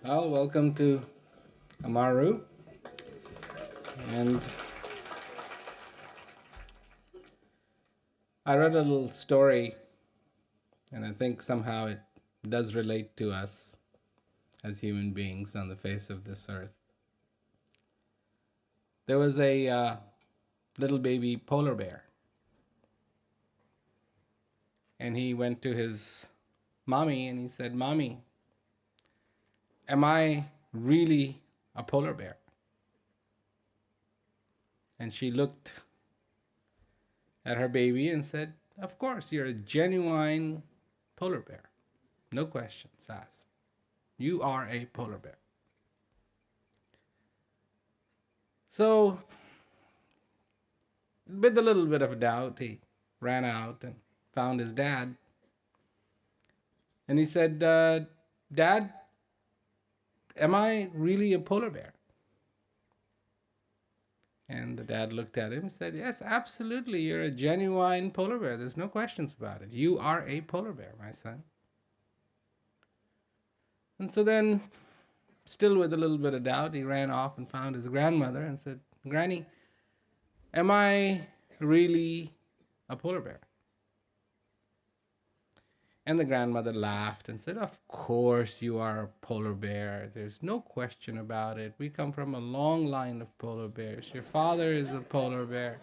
Well, welcome to Amaroo. And I read a little story, and I think somehow it does relate to us as human beings on the face of this earth. There was a little baby polar bear, and he went to his mommy and he said, "Mommy, am I really a polar bear?" And she looked at her baby and said, "Of course, you're a genuine polar bear. No questions asked. You are a polar bear." So, with a little bit of doubt, he ran out and found his dad. And he said, "Dad, am I really a polar bear?" And the dad looked at him and said, "Yes, absolutely. You're a genuine polar bear. There's no questions about it. You are a polar bear, my son." And so then, still with a little bit of doubt, he ran off and found his grandmother and said, "Granny, am I really a polar bear?" And the grandmother laughed and said, "Of course you are a polar bear. There's no question about it. We come from a long line of polar bears. Your father is a polar bear.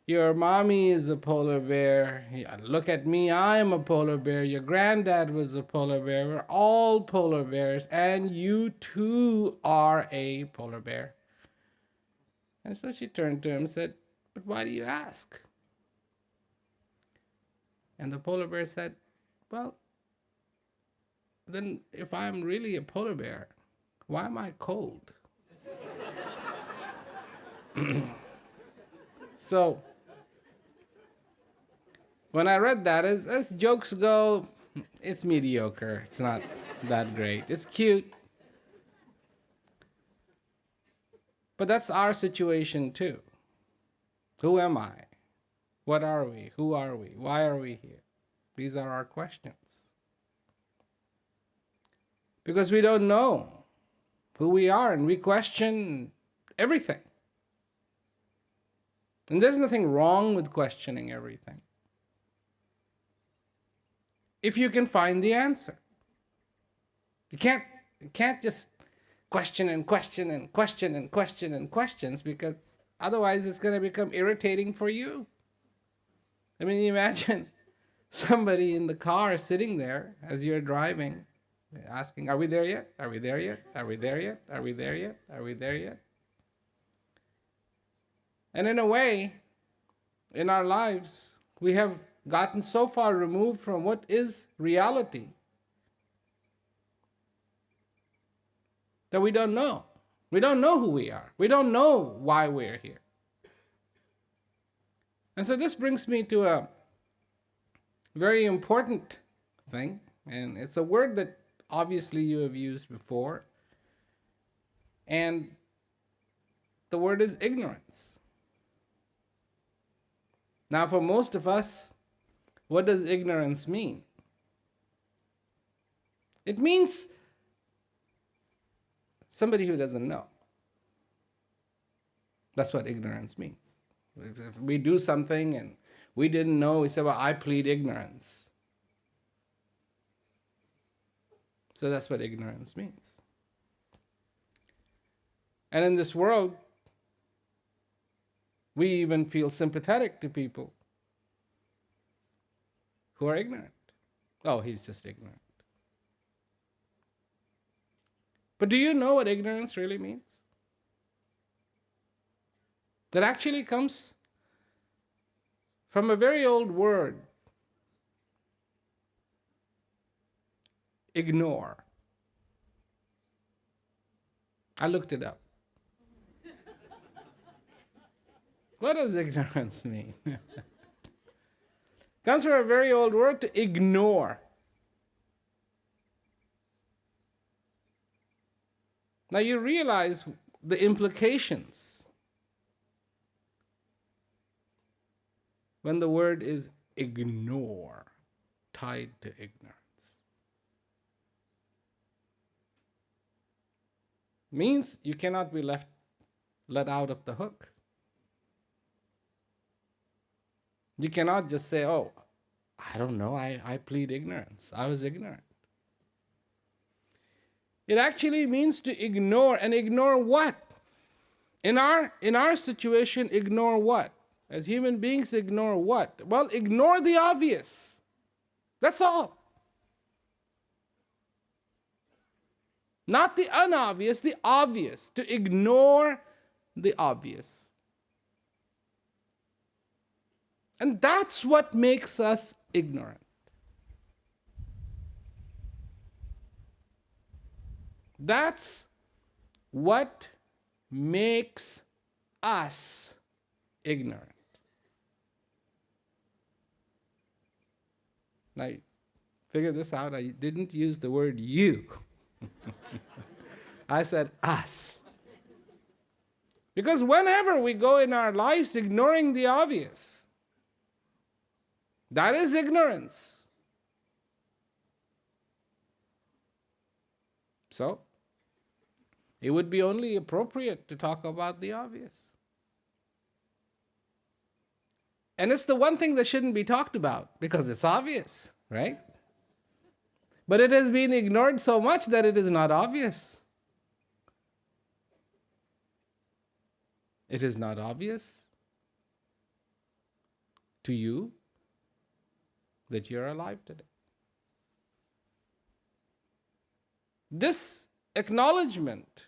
Your mommy is a polar bear. Look at me, I'm a polar bear. Your granddad was a polar bear. We're all polar bears. And you too are a polar bear." And so she turned to him and said, "But why do you ask?" And the polar bear said, "Well, then if I'm really a polar bear, why am I cold?" So when I read that, as jokes go, it's mediocre. It's not that great. It's cute. But that's our situation too. Who am I? What are we? Who are we? Why are we here? These are our questions. Because we don't know who we are and we question everything. And there's nothing wrong with questioning everything, if you can find the answer. You can't just question and question and question and question and questions, because otherwise it's going to become irritating for you. I mean, imagine somebody in the car sitting there as you're driving, asking, "Are we there yet? Are we there yet? Are we there yet? Are we there yet? Are we there yet?" And in a way, in our lives, we have gotten so far removed from what is reality that we don't know. We don't know who we are. We don't know why we're here. And so this brings me to a very important thing, and it's a word that obviously you have used before, and the word is ignorance. Now, for most of us, what does ignorance mean? It means somebody who doesn't know. That's what ignorance means. If we do something and we didn't know, we say, "Well, I plead ignorance." So that's what ignorance means. And in this world, we even feel sympathetic to people who are ignorant. Oh, he's just ignorant. But do you know what ignorance really means? That actually comes from a very old word, ignore. I looked it up. What does ignorance mean? It comes from a very old word, to ignore. Now you realize the implications when the word is ignore tied to ignorance. Means you cannot be let out of the hook. You cannot just say, oh, I don't know, I plead ignorance. I was ignorant. It actually means to ignore, and ignore what? In our situation, ignore what? As human beings, ignore what? Well, ignore the obvious. That's all. Not the unobvious, the obvious. To ignore the obvious. And that's what makes us ignorant. That's what makes us ignorant. Now, figure this out. I didn't use the word you. I said us. Because whenever we go in our lives ignoring the obvious, that is ignorance. So, it would be only appropriate to talk about the obvious. And it's the one thing that shouldn't be talked about because it's obvious, right? But it has been ignored so much that it is not obvious. It is not obvious to you that you're alive today. This acknowledgement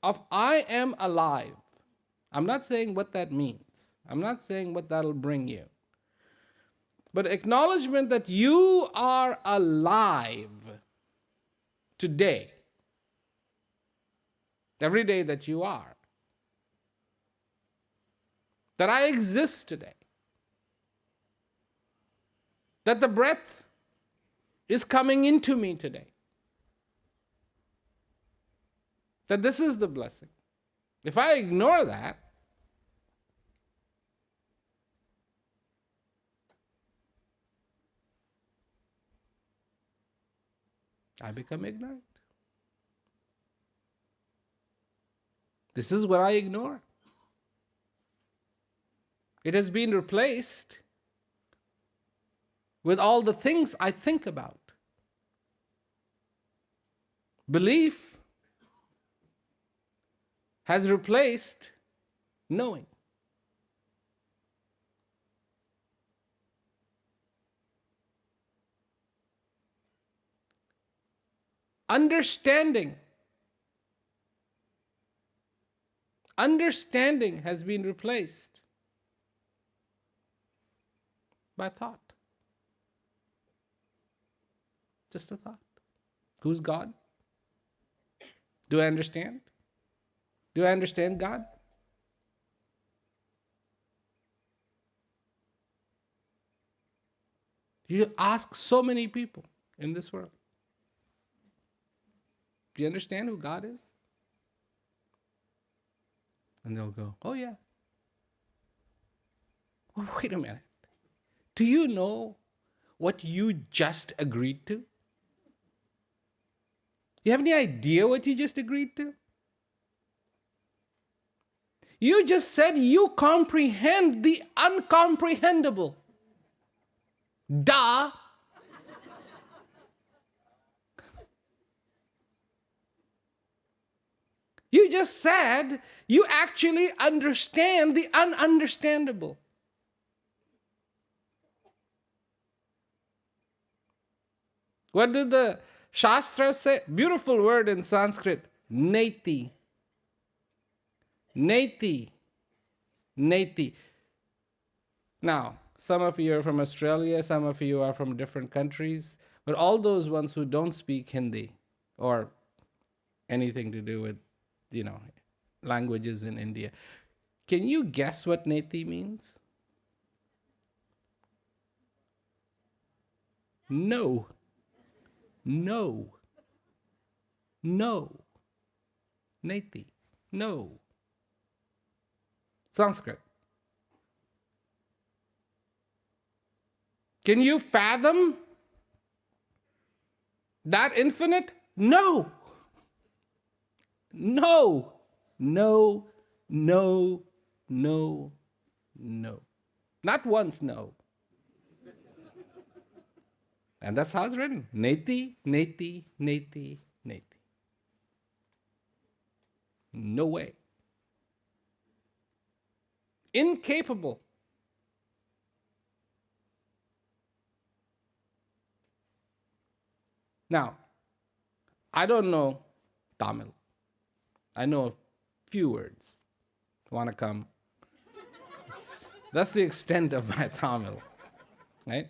of I am alive, I'm not saying what that means. I'm not saying what that'll bring you. But acknowledgement that you are alive today, every day that you are, that I exist today, that the breath is coming into me today, that this is the blessing. If I ignore that, I become ignorant. This is what I ignore. It has been replaced with all the things I think about. Belief has replaced knowing. Understanding has been replaced by thought. Just a thought. Who's God? Do I understand? Do I understand God? You ask so many people in this world, do you understand who God is? And they'll go, oh yeah. Well, wait a minute. Do you know what you just agreed to? You have any idea what you just agreed to? You just said you comprehend the uncomprehendable. Duh. You just said you actually understand the ununderstandable. What do the Shastras say? Beautiful word in Sanskrit. Neti. Neti. Neti. Now, some of you are from Australia, some of you are from different countries, but all those ones who don't speak Hindi or anything to do with, languages in India, can you guess what Neti means? No. No. No. Neti. No. Sanskrit. Can you fathom that infinite? No. No, no, no, no, no. Not once, no. And that's how it's written. Neti, neti, neti, neti. No way. Incapable. Now, I don't know Tamil. I know a few words. Want to come? That's the extent of my Tamil, right?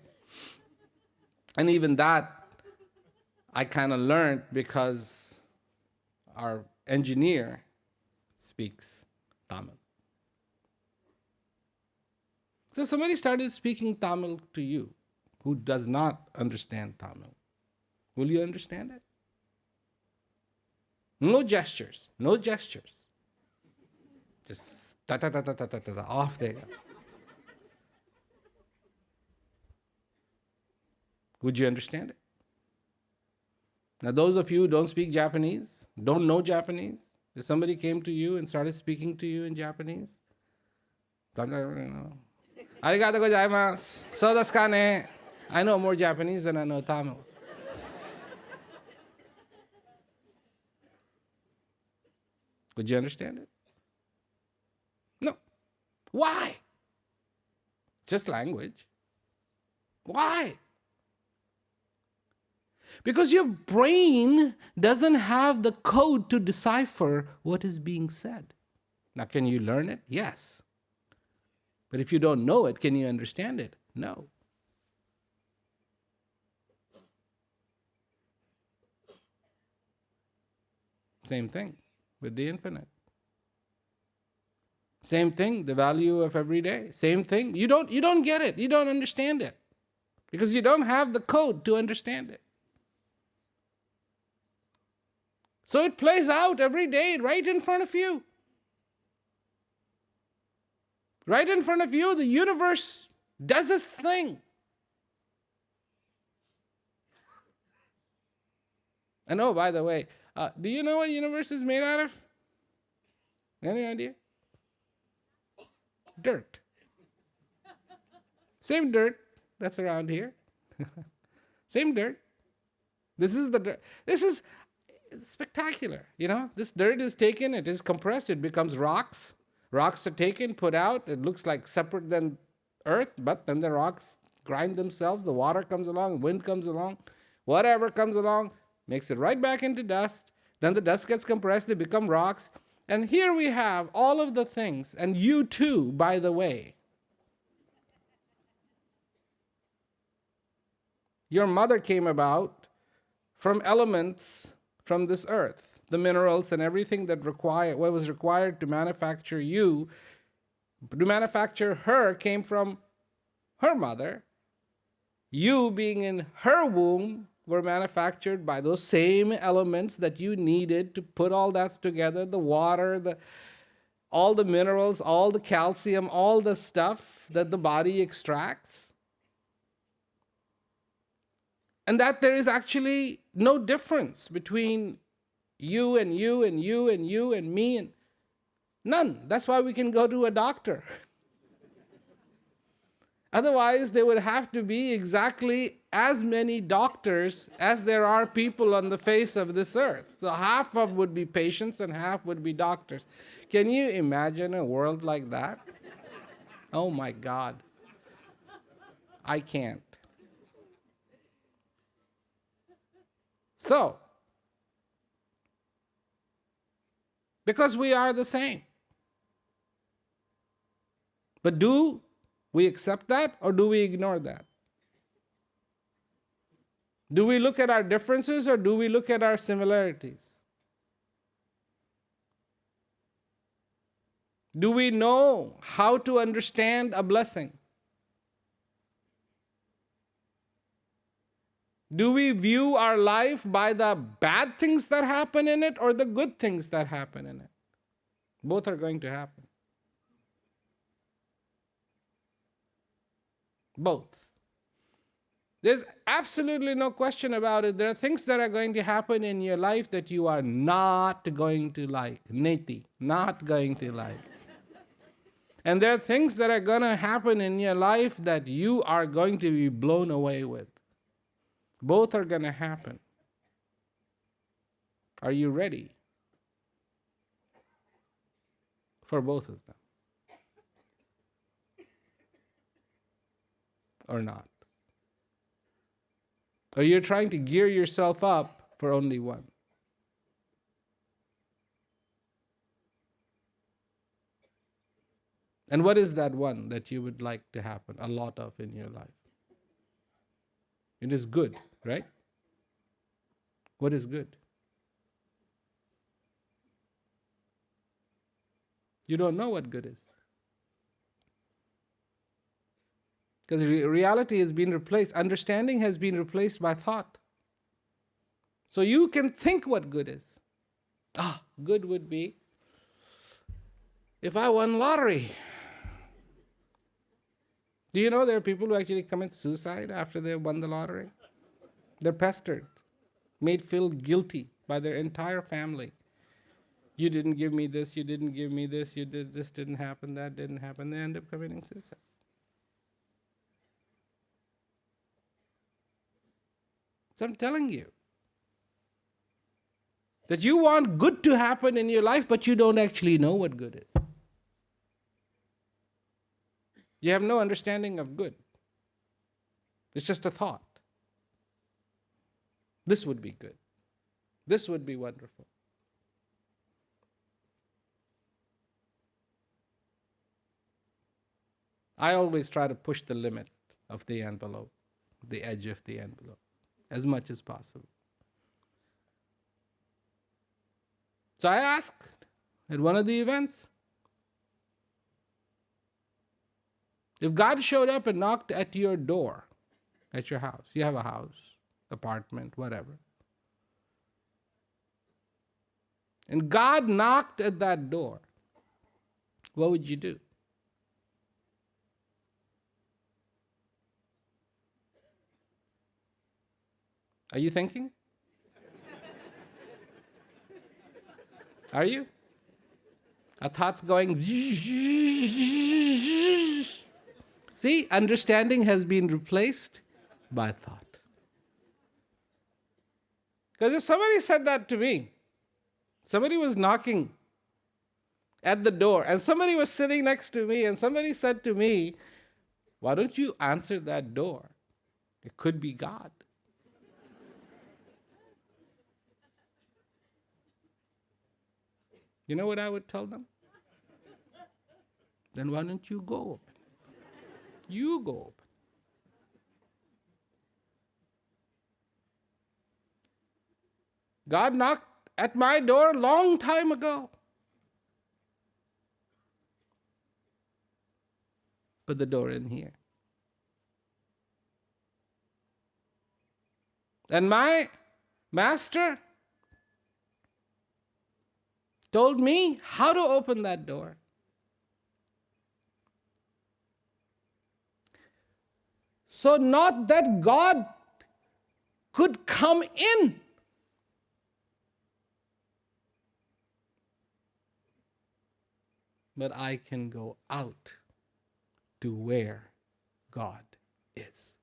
And even that, I kind of learned because our engineer speaks Tamil. So if somebody started speaking Tamil to you who does not understand Tamil, will you understand it? No gestures, no gestures. Just ta ta ta ta ta ta ta, off they go. Would you understand it? Now, those of you who don't speak Japanese, don't know Japanese, if somebody came to you and started speaking to you in Japanese, arigato gozaimasu, so desu ka ne? I know more Japanese than I know Tamil. Would you understand it? No. Why? Just language. Why? Because your brain doesn't have the code to decipher what is being said. Now, can you learn it? Yes. But if you don't know it, can you understand it? No. Same thing with the infinite. Same thing, the value of every day. Same thing. You don't get it. You don't understand it. Because you don't have the code to understand it. So it plays out every day right in front of you. Right in front of you, the universe does its thing. And oh, by the way, do you know what the universe is made out of? Any idea? Dirt. Same dirt that's around here. Same dirt. This is the dirt. This is spectacular. This dirt is taken, it is compressed, it becomes rocks. Rocks are taken, put out. It looks like separate than earth, but then the rocks grind themselves. The water comes along, wind comes along, whatever comes along, makes it right back into dust. Then the dust gets compressed, they become rocks. And here we have all of the things. And you too, by the way. Your mother came about from elements from this earth. The minerals and everything what was required to manufacture you, to manufacture her, came from her mother. You, being in her womb, were manufactured by those same elements that you needed to put all that together, the water, all the minerals, all the calcium, all the stuff that the body extracts. And that there is actually no difference between you and you and you and you and me, and none. That's why we can go to a doctor. Otherwise, there would have to be exactly as many doctors as there are people on the face of this earth. So half of would be patients and half would be doctors. Can you imagine a world like that? Oh my God. I can't. So, because we are the same. But do we accept that or do we ignore that? Do we look at our differences or do we look at our similarities? Do we know how to understand a blessing? Do we view our life by the bad things that happen in it or the good things that happen in it? Both are going to happen. Both. There's absolutely no question about it. There are things that are going to happen in your life that you are not going to like. Neti, not going to like. And there are things that are going to happen in your life that you are going to be blown away with. Both are going to happen. Are you ready for both of them? Or not? Or you're trying to gear yourself up for only one? And what is that one that you would like to happen a lot of in your life? It is good, right? What is good? You don't know what good is. Because reality has been replaced, understanding has been replaced by thought. So you can think what good is. Good would be if I won lottery. Do you know there are people who actually commit suicide after they won the lottery? They're pestered, made feel guilty by their entire family. You didn't give me this, you didn't give me this, this didn't happen, that didn't happen. They end up committing suicide. So I'm telling you that you want good to happen in your life, but you don't actually know what good is. You have no understanding of good. It's just a thought. This would be good. This would be wonderful. I always try to push the limit of the envelope, the edge of the envelope, as much as possible. So I asked at one of the events, if God showed up and knocked at your door, at your house, you have a house, apartment, whatever, and God knocked at that door, what would you do? Are you thinking? Are you? Our thoughts going. See, understanding has been replaced by thought. Because if somebody said that to me, somebody was knocking at the door, and somebody was sitting next to me, and somebody said to me, why don't you answer that door? It could be God. You know what I would tell them? Then why don't you go open? You go open. God knocked at my door a long time ago. Put the door in here. And my master told me how to open that door. So not that God could come in, but I can go out to where God is.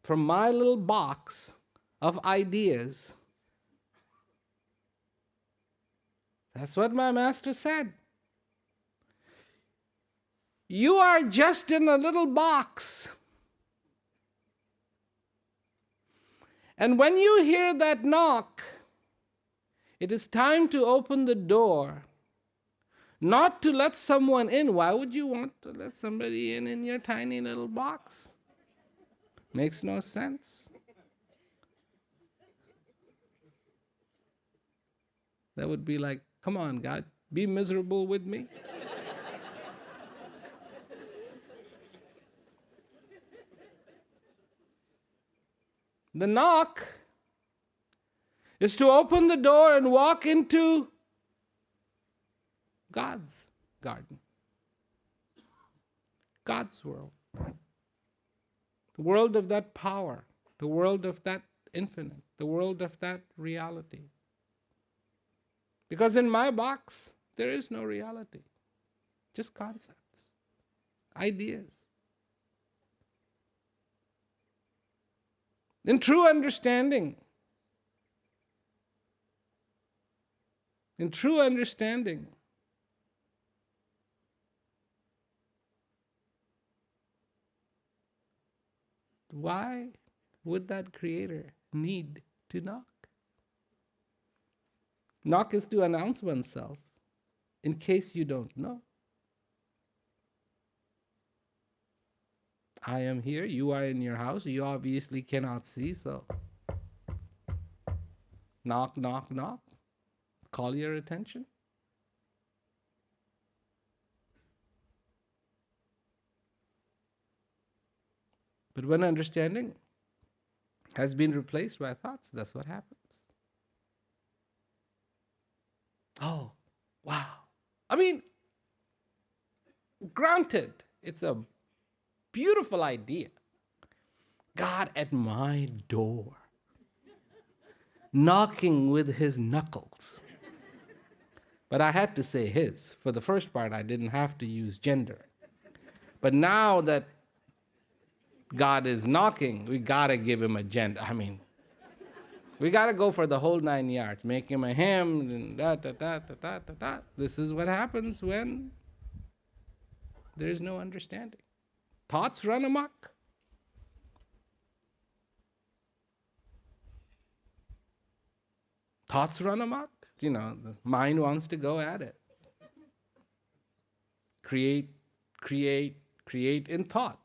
From my little box of ideas, that's what my master said. You are just in a little box. And when you hear that knock, it is time to open the door. Not to let someone in. Why would you want to let somebody in your tiny little box? Makes no sense. That would be like, come on, God, be miserable with me. The knock is to open the door and walk into God's garden, God's world. the world of that power, the world of that infinite, the world of that reality. Because in my box, there is no reality, just concepts, ideas. In true understanding, why would that creator need to knock? Knock is to announce oneself, in case you don't know. I am here, you are in your house, you obviously cannot see, so knock, knock, knock, call your attention. But when understanding has been replaced by thoughts, that's what happens. Oh, wow. I mean, granted, it's a beautiful idea. God at my door, knocking with his knuckles. But I had to say his. For the first part, I didn't have to use gender. But now that God is knocking, we gotta give him a gender. I mean, we gotta go for the whole 9 yards. Make him a him, and da da da da da da da. This is what happens when there's no understanding. Thoughts run amok. Thoughts run amok. You know, the mind wants to go at it. Create in thought,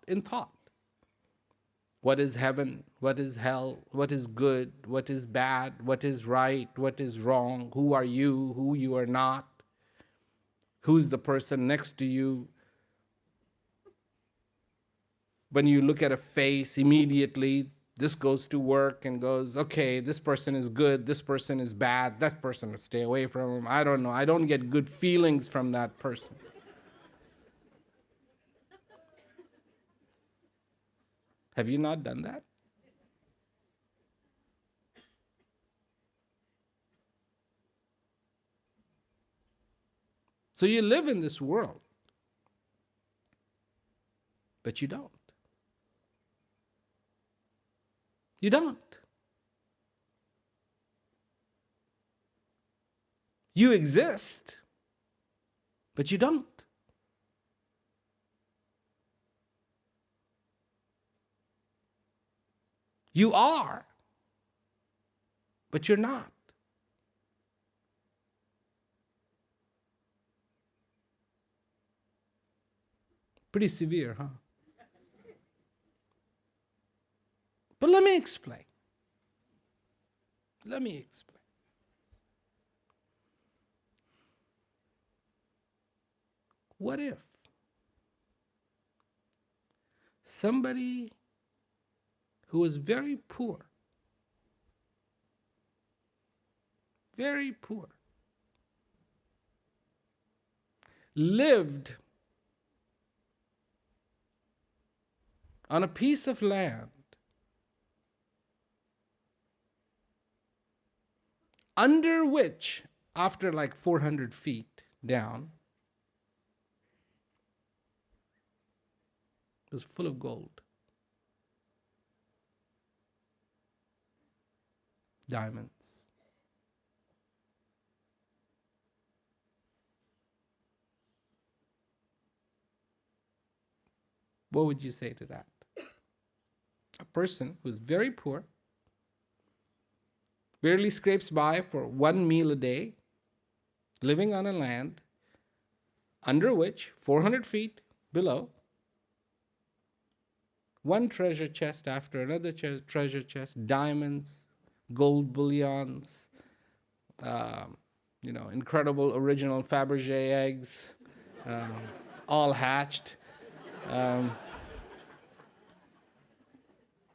What is heaven? What is hell? What is good? What is bad? What is right? What is wrong? Who are you? Who you are not? Who's the person next to you? When you look at a face, immediately this goes to work and goes, okay, this person is good, this person is bad, that person, stay away from him. I don't know. I don't get good feelings from that person. Have you not done that? So you live in this world, but you don't. You don't. You exist, but you don't. You are, but you're not. Pretty severe, huh? But let me explain. What if somebody who was very poor, lived on a piece of land under which, after like 400 feet down, it was full of gold, diamonds. What would you say to that? A person who's very poor, barely scrapes by for one meal a day, living on a land under which, 400 feet below, one treasure chest after another treasure chest, diamonds, gold bullions, incredible original Fabergé eggs, all hatched.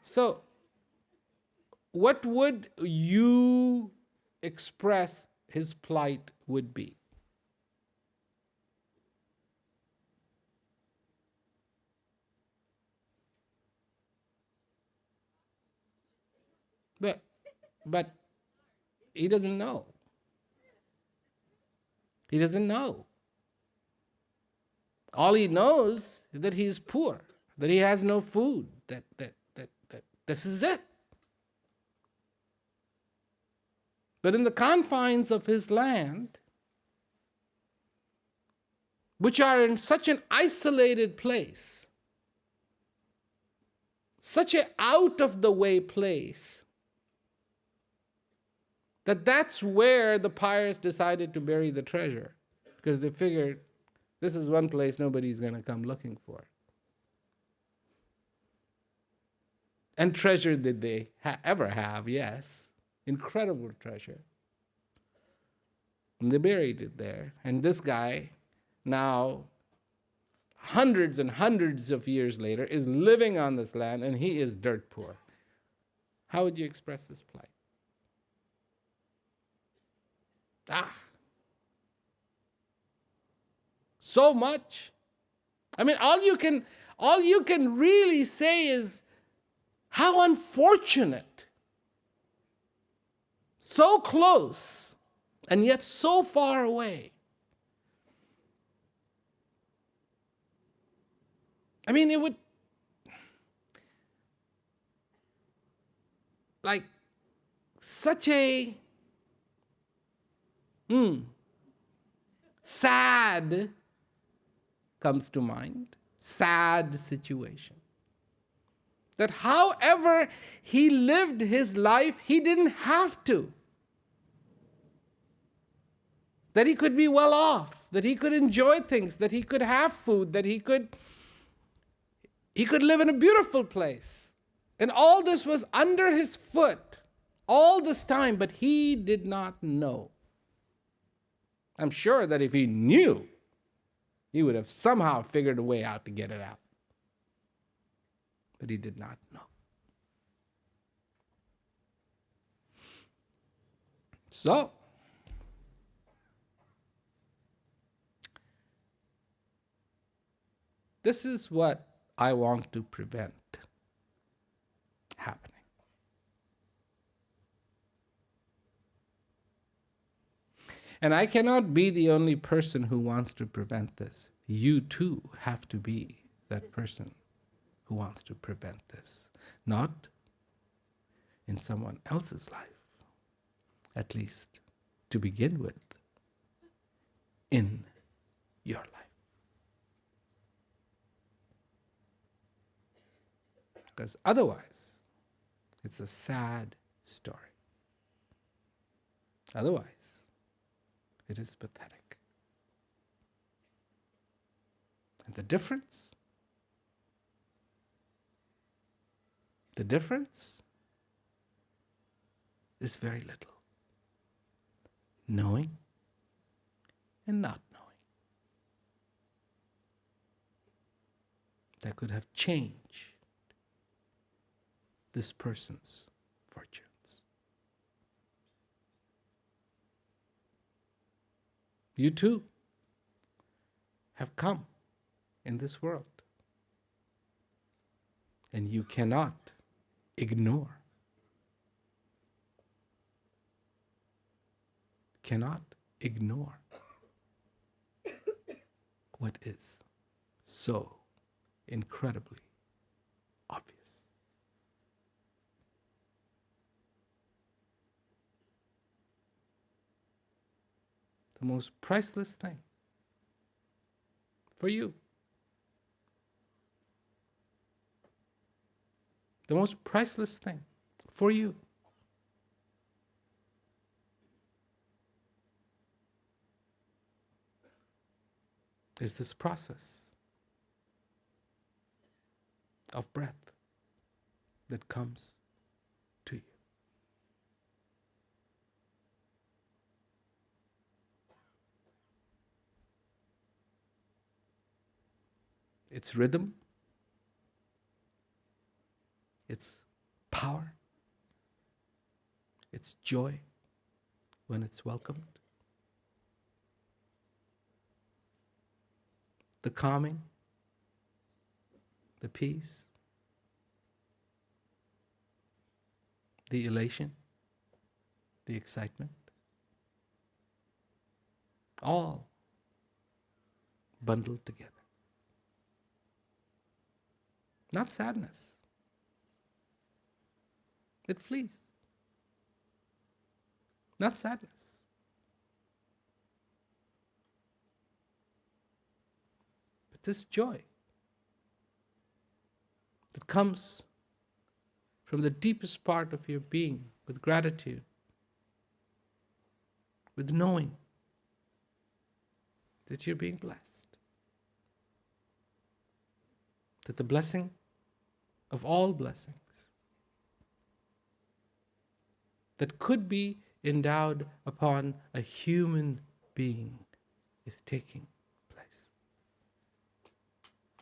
So, what would you express his plight would be? But he doesn't know. He doesn't know. All he knows is that he's poor, that he has no food, that this is it. But in the confines of his land, which are in such an isolated place, such an out-of-the-way place, that's where the pirates decided to bury the treasure, because they figured this is one place nobody's going to come looking for. And treasure did they ever have, yes. Incredible treasure. And they buried it there. And this guy, now hundreds and hundreds of years later, is living on this land, and he is dirt poor. How would you express his plight? So much. I mean, all you can really say is, how unfortunate. So close, and yet so far away. I mean, it would, like, such a sad comes to mind. Sad situation. That however he lived his life, he didn't have to. That he could be well off, that he could enjoy things, that he could have food, that he could live in a beautiful place. And all this was under his foot all this time, but he did not know. I'm sure that if he knew, he would have somehow figured a way out to get it out. But he did not know. So, this is what I want to prevent happening. And I cannot be the only person who wants to prevent this. You too have to be that person who wants to prevent this. Not in someone else's life, at least to begin with, in your life. Because otherwise, it's a sad story. Otherwise, it is pathetic. And the difference is very little. Knowing and not knowing. That could have changed this person's fortunes. You too have come in this world, and you cannot ignore, what is so incredibly obvious. The most priceless thing for you, the most priceless thing for you, is this process of breath that comes to you. Its rhythm, its power, its joy when it's welcomed, the calming, the peace, the elation, the excitement, all bundled together. Not sadness. It flees. Not sadness. But this joy that comes from the deepest part of your being, with gratitude, with knowing that you're being blessed, that the blessing of all blessings that could be endowed upon a human being is taking place.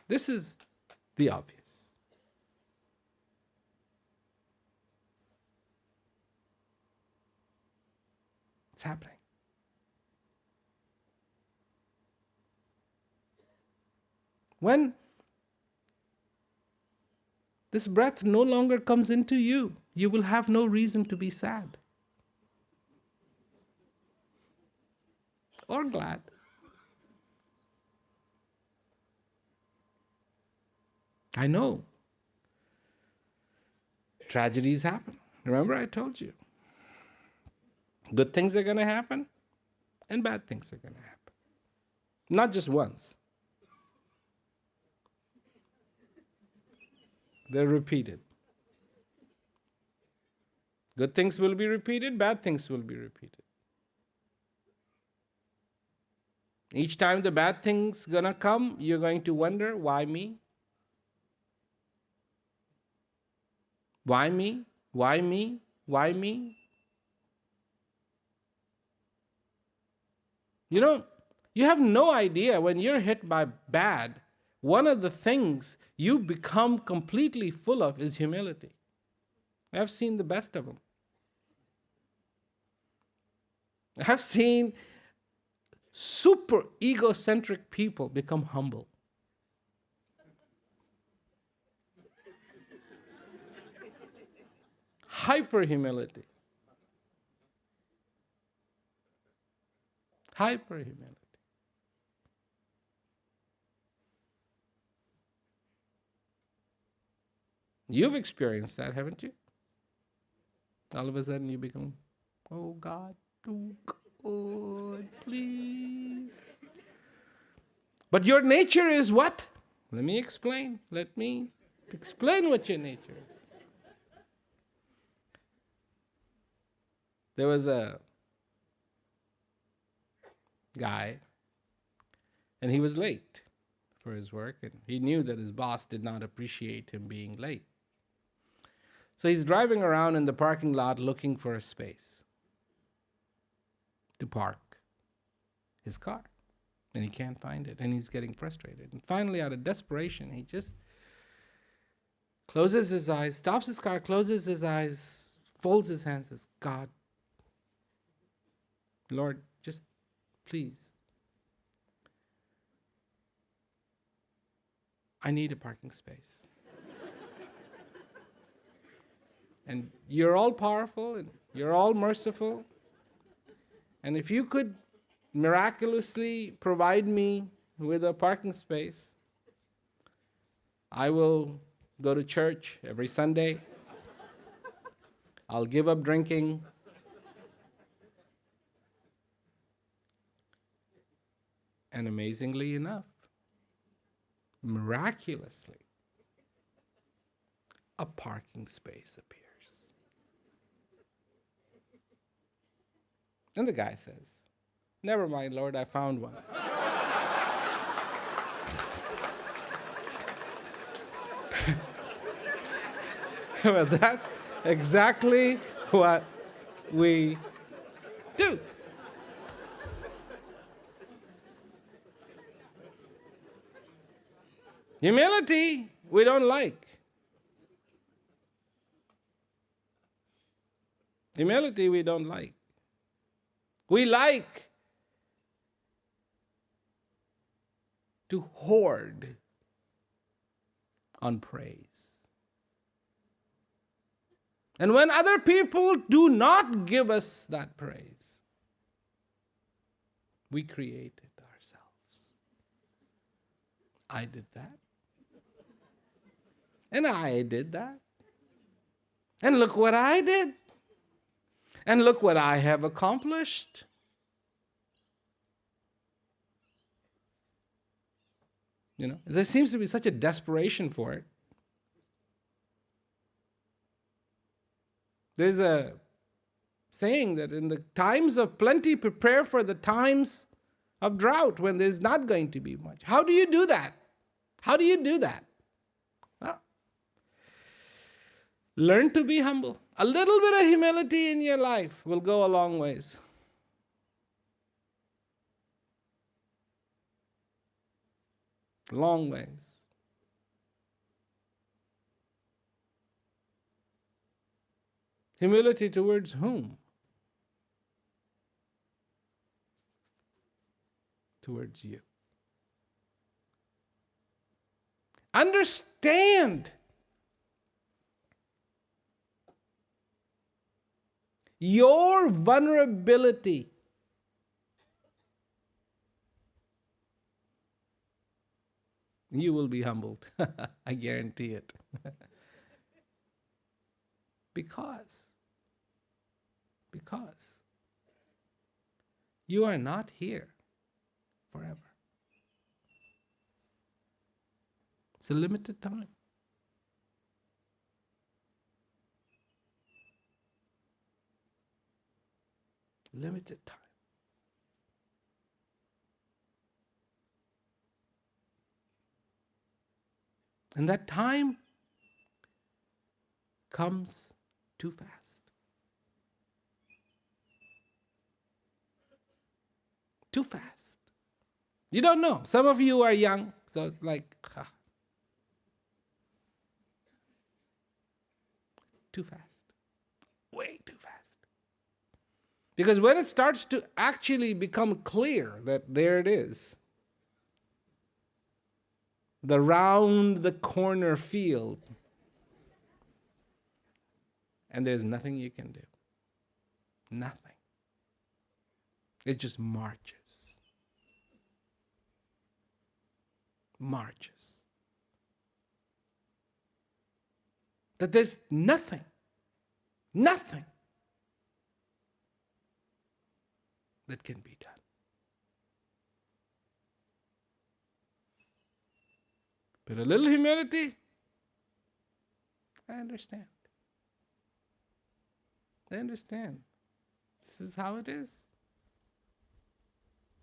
This is the obvious. It's happening. When this breath no longer comes into you, you will have no reason to be sad or glad. I know. Tragedies happen. Remember, I told you. Good things are going to happen, and bad things are going to happen. Not just once. They're repeated. Good things will be repeated, bad things will be repeated. Each time the bad thing's going to come, you're going to wonder, why me? Why me? Why me? Why me? You know, you have no idea when you're hit by bad, one of the things you become completely full of is humility. I've seen the best of them. I've seen super egocentric people become humble. Hyper humility. Hyper humility. You've experienced that, haven't you? All of a sudden you become, oh God, please. But your nature is what? Let me explain what your nature is. There was a guy, and he was late for his work, and he knew that his boss did not appreciate him being late. So he's driving around in the parking lot looking for a space to park his car, and he can't find it, and he's getting frustrated. And finally, out of desperation, he just closes his eyes, stops his car, closes his eyes, folds his hands, says, God, Lord, just please, I need a parking space. And you're all powerful and you're all merciful. And if you could miraculously provide me with a parking space, I will go to church every Sunday. I'll give up drinking. And amazingly enough, miraculously, a parking space appears. And the guy says, never mind, Lord, I found one. Well, that's exactly what we do. Humility, we don't like. Humility, we don't like. We like to hoard on praise. And when other people do not give us that praise, we create it ourselves. I did that. And I did that. And look what I did. And look what I have accomplished. There seems to be such a desperation for it. There's a saying that in the times of plenty, prepare for the times of drought when there's not going to be much. How do you do that? How do you do that? Well, learn to be humble. A little bit of humility in your life will go a long ways. Long ways. Humility towards whom? Towards you. Understand your vulnerability. You will be humbled. I guarantee it. Because you are not here forever. It's a limited time. Limited time. And that time comes too fast. Too fast. You don't know. Some of you are young, so it's like, it's too fast. Way too fast. Because when it starts to actually become clear that there it is, the round the corner field, and there's nothing you can do. Nothing. It just marches. Marches. That there's nothing that can be done. But a little humility, I understand. I understand. This is how it is.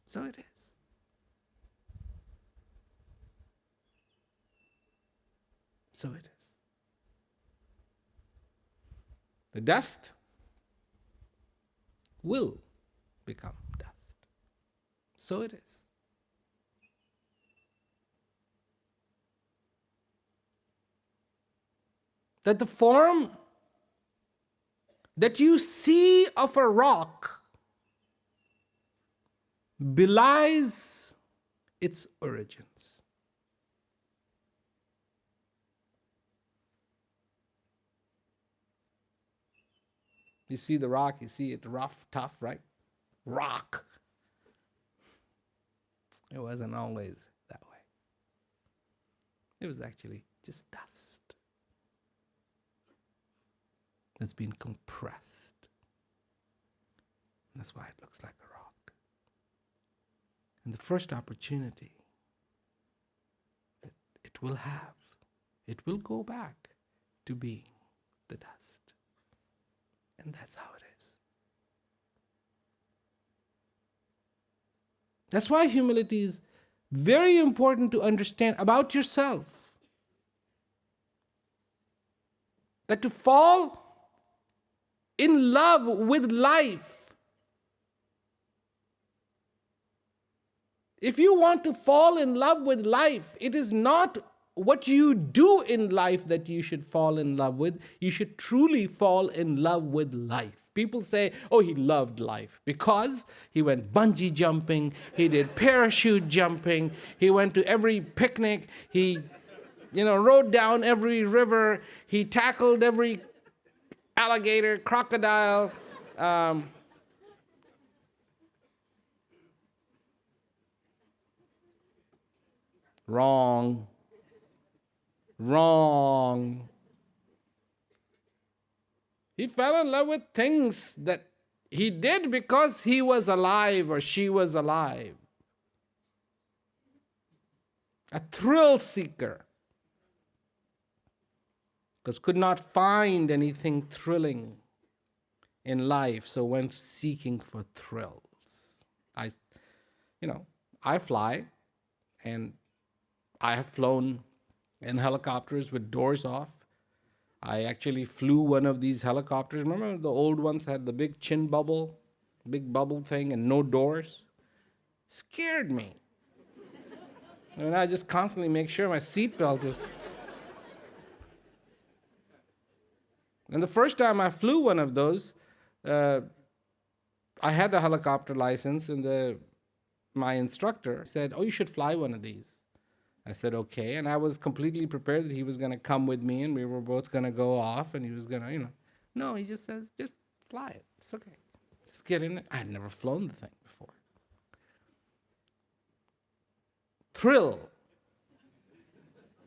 So it is. So it is. The dust will become dust. So it is. That the form that you see of a rock belies its origins. You see the rock, you see it rough, tough, right? Rock. It wasn't always that way. It was actually just dust that's been compressed. And that's why it looks like a rock. And the first opportunity that it will have, it will go back to being the dust. And that's how it is. That's why humility is very important to understand about yourself. That to fall in love with life, if you want to fall in love with life, it is not what you do in life that you should fall in love with. You should truly fall in love with life. People say, oh, he loved life because he went bungee jumping, he did parachute jumping, he went to every picnic, he rode down every river, he tackled every alligator, crocodile. Um, wrong. Wrong. He fell in love with things that he did because he was alive or she was alive. A thrill seeker. Because could not find anything thrilling in life, so went seeking for thrills. I, I fly, and I have flown in helicopters with doors off. I actually flew one of these helicopters. Remember the old ones had the big chin bubble, big bubble thing, and no doors? Scared me. And I just constantly make sure my seatbelt was. And the first time I flew one of those, I had a helicopter license, and my instructor said, "Oh, you should fly one of these." I said, "Okay." And I was completely prepared that he was going to come with me and we were both going to go off and he was going to, No, he just says, "Just fly it. It's okay. Just get in it." I had never flown the thing before.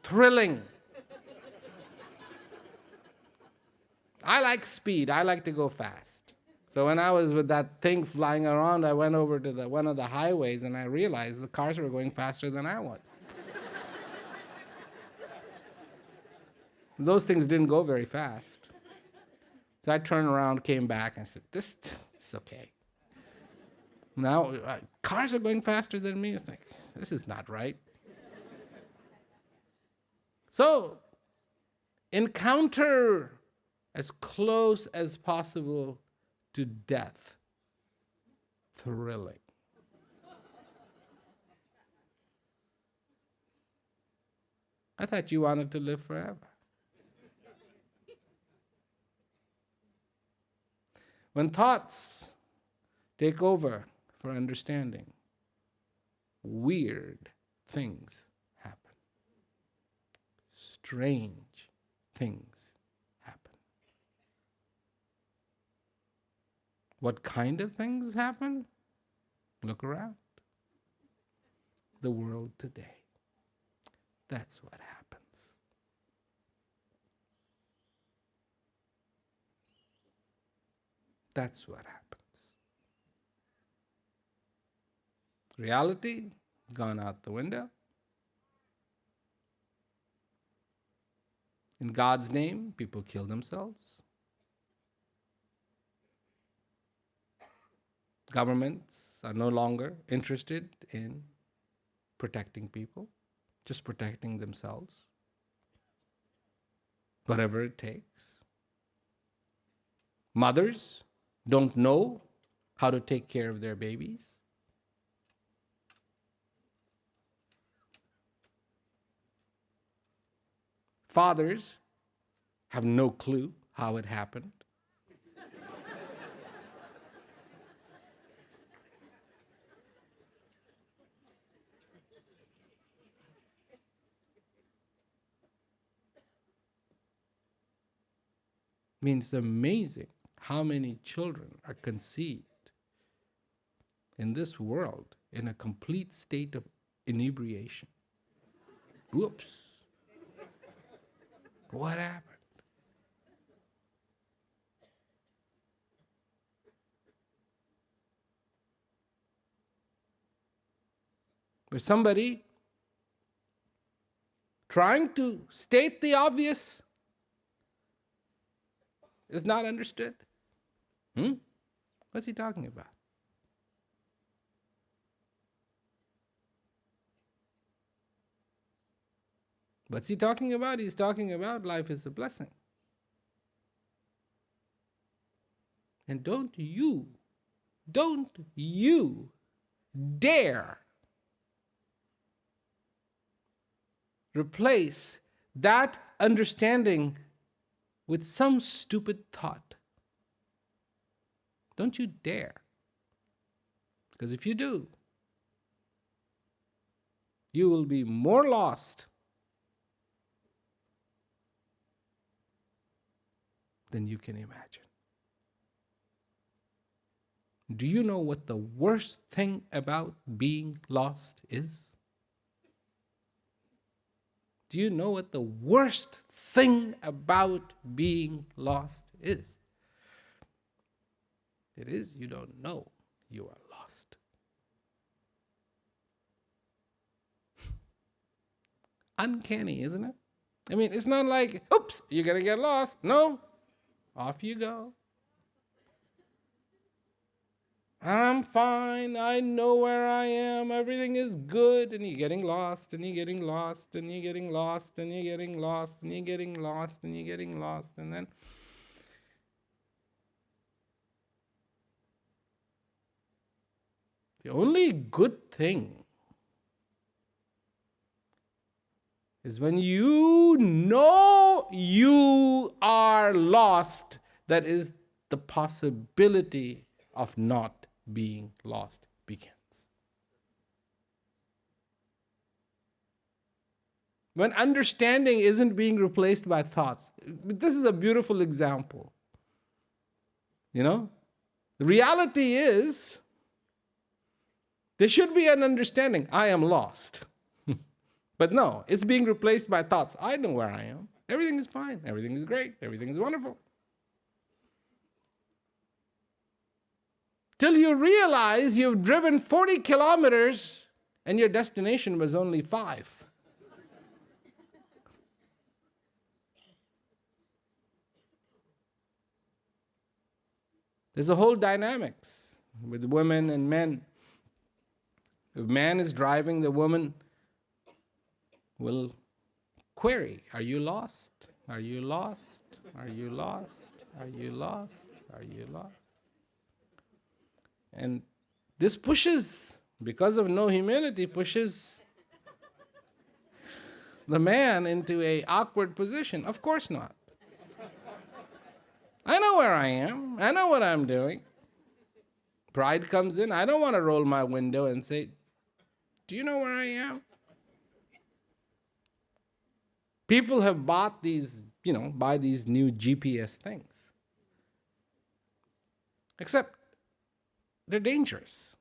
Thrilling. I like speed. I like to go fast. So when I was with that thing flying around, I went over to one of the highways and I realized the cars were going faster than I was. Those things didn't go very fast. So I turned around, came back, and said, "This is okay." Now, cars are going faster than me. It's like, this is not right. So, encounter as close as possible to death. Thrilling. I thought you wanted to live forever. When thoughts take over for understanding, weird things happen. Strange things happen. What kind of things happen? Look around. The world today. That's what happens. That's what happens. Reality gone out the window. In God's name, people kill themselves. Governments are no longer interested in protecting people, just protecting themselves. Whatever it takes. Mothers don't know how to take care of their babies. Fathers have no clue how it happened. I mean, it's amazing how many children are conceived in this world in a complete state of inebriation. Whoops. What happened? Where somebody trying to state the obvious is not understood. What's he talking about? What's he talking about? He's talking about life is a blessing. And don't you dare replace that understanding with some stupid thought. Don't you dare. Because if you do, you will be more lost than you can imagine. Do you know what the worst thing about being lost is? Do you know what the worst thing about being lost is? It is you don't know you are lost. Uncanny, isn't it? I mean, it's not like, oops, you're going to get lost. No, off you go. I'm fine. I know where I am. Everything is good. And you're getting lost, and you're getting lost, and you're getting lost, and you're getting lost, and you're getting lost, and you're getting lost. And then the only good thing is when you know you are lost, that is the possibility of not being lost begins. When understanding isn't being replaced by thoughts. This is a beautiful example. The reality is, there should be an understanding. I am lost. But no, it's being replaced by thoughts. I know where I am. Everything is fine. Everything is great. Everything is wonderful. Till you realize you've driven 40 kilometers and your destination was only 5. There's a whole dynamics with women and men. If man is driving, the woman will query, are you lost? Are you lost? Are you lost? Are you lost? Are you lost? And this pushes, because of no humility, pushes the man into an awkward position. Of course not. I know where I am. I know what I'm doing. Pride comes in. I don't want to roll my window and say, do you know where I am? People have bought these, buy these new GPS things. Except they're dangerous.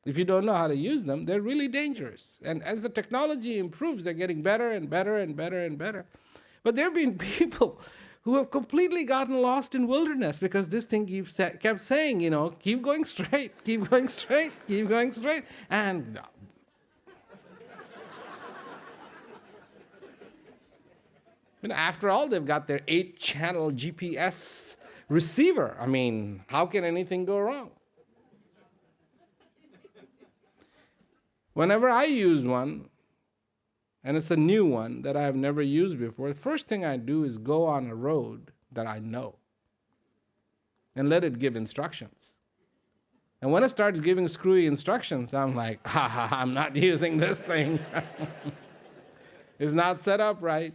If you don't know how to use them, they're really dangerous. And as the technology improves, they're getting better and better and better and better. But there have been people who have completely gotten lost in wilderness because this thing kept saying, keep going straight, keep going straight, keep going straight. And after all, they've got their 8-channel GPS receiver. I mean, how can anything go wrong? Whenever I use one, and it's a new one that I have never used before, the first thing I do is go on a road that I know and let it give instructions. And when it starts giving screwy instructions, I'm like, I'm not using this thing. It's not set up right.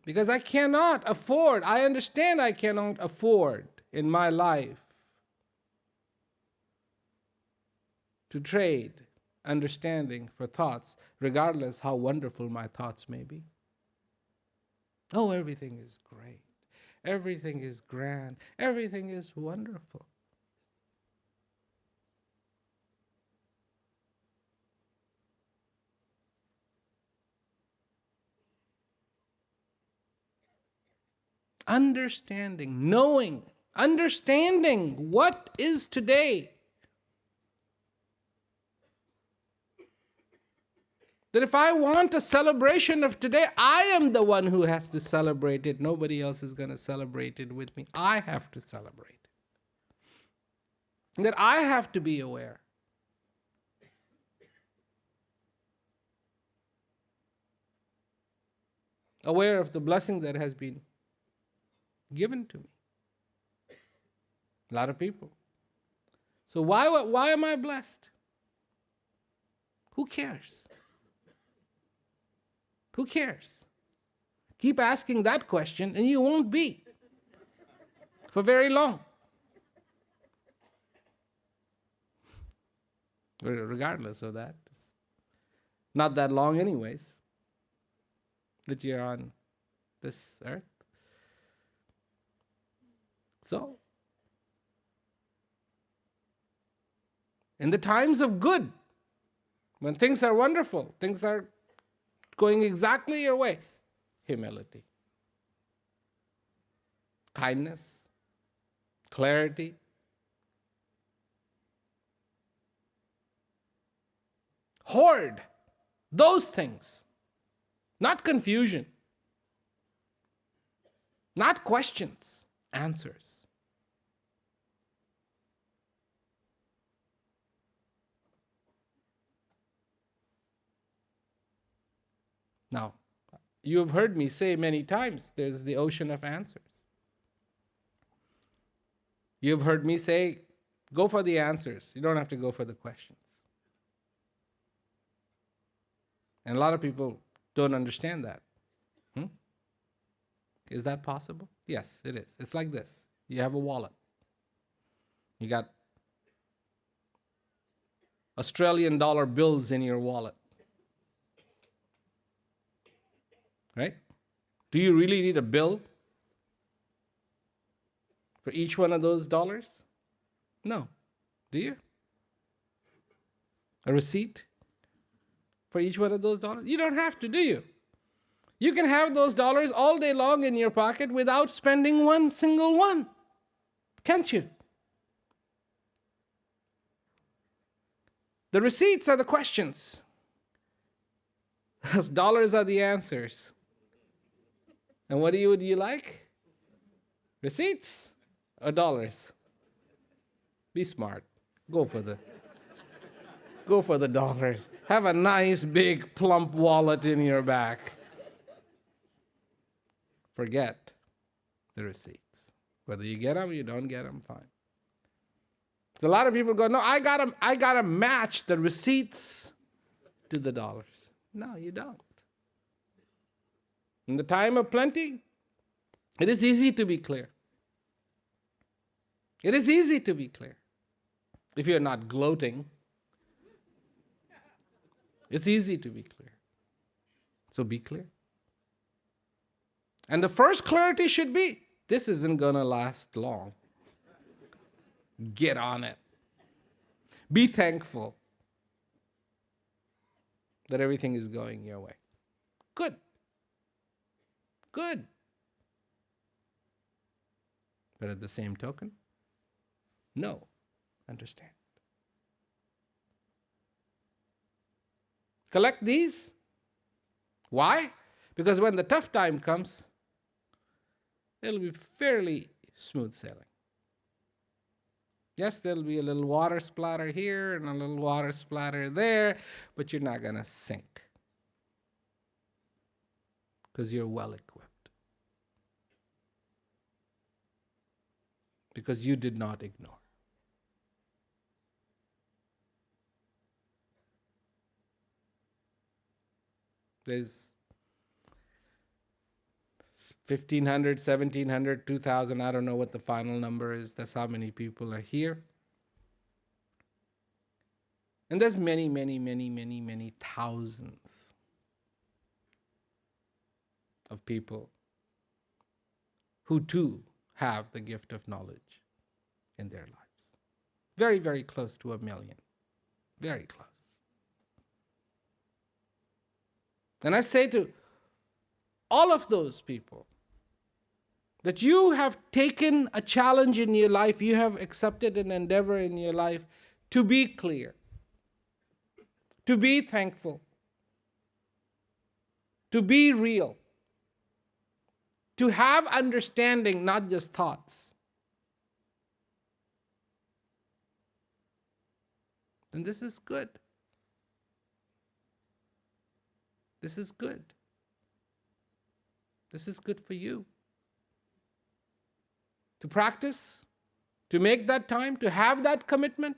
Because I cannot afford, I understand I cannot afford in my life to trade understanding for thoughts, regardless how wonderful my thoughts may be. Oh, everything is great. Everything is grand. Everything is wonderful. Understanding, knowing, understanding what is today. That if I want a celebration of today, I am the one who has to celebrate it. Nobody else is going to celebrate it with me. I have to celebrate it. That I have to be aware. Aware of the blessing that has been given to me. A lot of people. So why am I blessed? Who cares? Who cares? Keep asking that question and you won't be for very long. Regardless of that. It's not that long anyways. that you're on this earth. So, in the times of good, when things are wonderful, things are going exactly your way, humility, kindness, clarity, hoard those things, not confusion, not questions, answers. Now, you have heard me say many times, there's the ocean of answers. You've heard me say, go for the answers. You don't have to go for the questions. And a lot of people don't understand that. Is that possible? Yes, it is. It's like this. You have a wallet. You got Australian dollar bills in your wallet. Right? Do you really need a bill for each one of those dollars? No. Do you? A receipt for each one of those dollars? You don't have to, do you? You can have those dollars all day long in your pocket without spending one single one. Can't you? The receipts are the questions. Those dollars are the answers. And what would you like? Receipts or dollars? Be smart. Go for the dollars. Have a nice big plump wallet in your back. Forget the receipts. Whether you get them or you don't get them, fine. So a lot of people go, no, I gotta match the receipts to the dollars. No, you don't. In the time of plenty, it is easy to be clear. It is easy to be clear. If you're not gloating, it's easy to be clear. So be clear. And the first clarity should be, this isn't going to last long. Get on it. Be thankful that everything is going your way. Good. Good. But at the same token, no. Understand. Collect these. Why? Because when the tough time comes, it'll be fairly smooth sailing. Yes, there'll be a little water splatter here and a little water splatter there, but you're not going to sink because you're well equipped. Because you did not ignore. There's 1,500, 1,700, 2,000, I don't know what the final number is. That's how many people are here. And there's many, many, many, many, many thousands of people who too have the gift of knowledge in their lives. Very, very close to 1 million. Very close. And I say to all of those people that you have taken a challenge in your life, you have accepted an endeavor in your life to be clear, to be thankful, to be real, to have understanding, not just thoughts. And this is good. This is good. This is good for you. To practice, to make that time, to have that commitment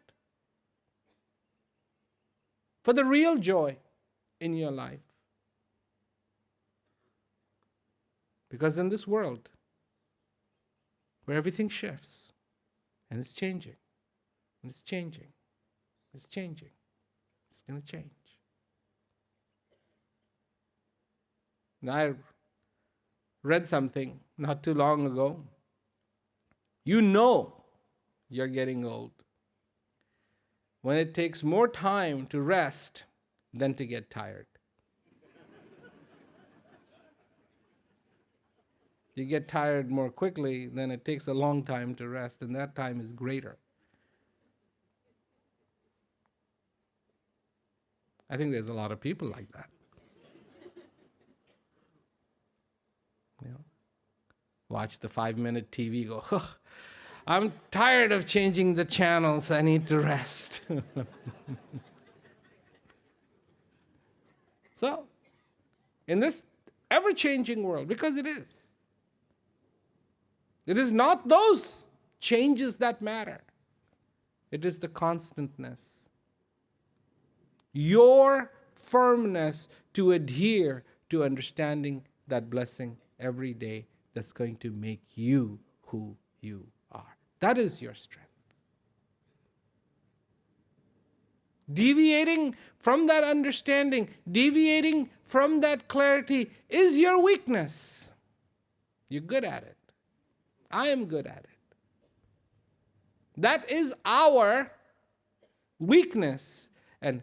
for the real joy in your life. Because in this world where everything shifts and it's changing, and it's changing, it's changing, it's going to change. And I read something not too long ago. You know you're getting old when it takes more time to rest than to get tired. You get tired more quickly, then it takes a long time to rest, and that time is greater. I think there's a lot of people like that. You know, watch the 5-minute TV, go, oh, I'm tired of changing the channels, I need to rest. So, in this ever-changing world, because it is not those changes that matter. It is the constantness. Your firmness to adhere to understanding that blessing every day that's going to make you who you are. That is your strength. Deviating from that understanding, deviating from that clarity is your weakness. You're good at it. I am good at it. That is our weakness. And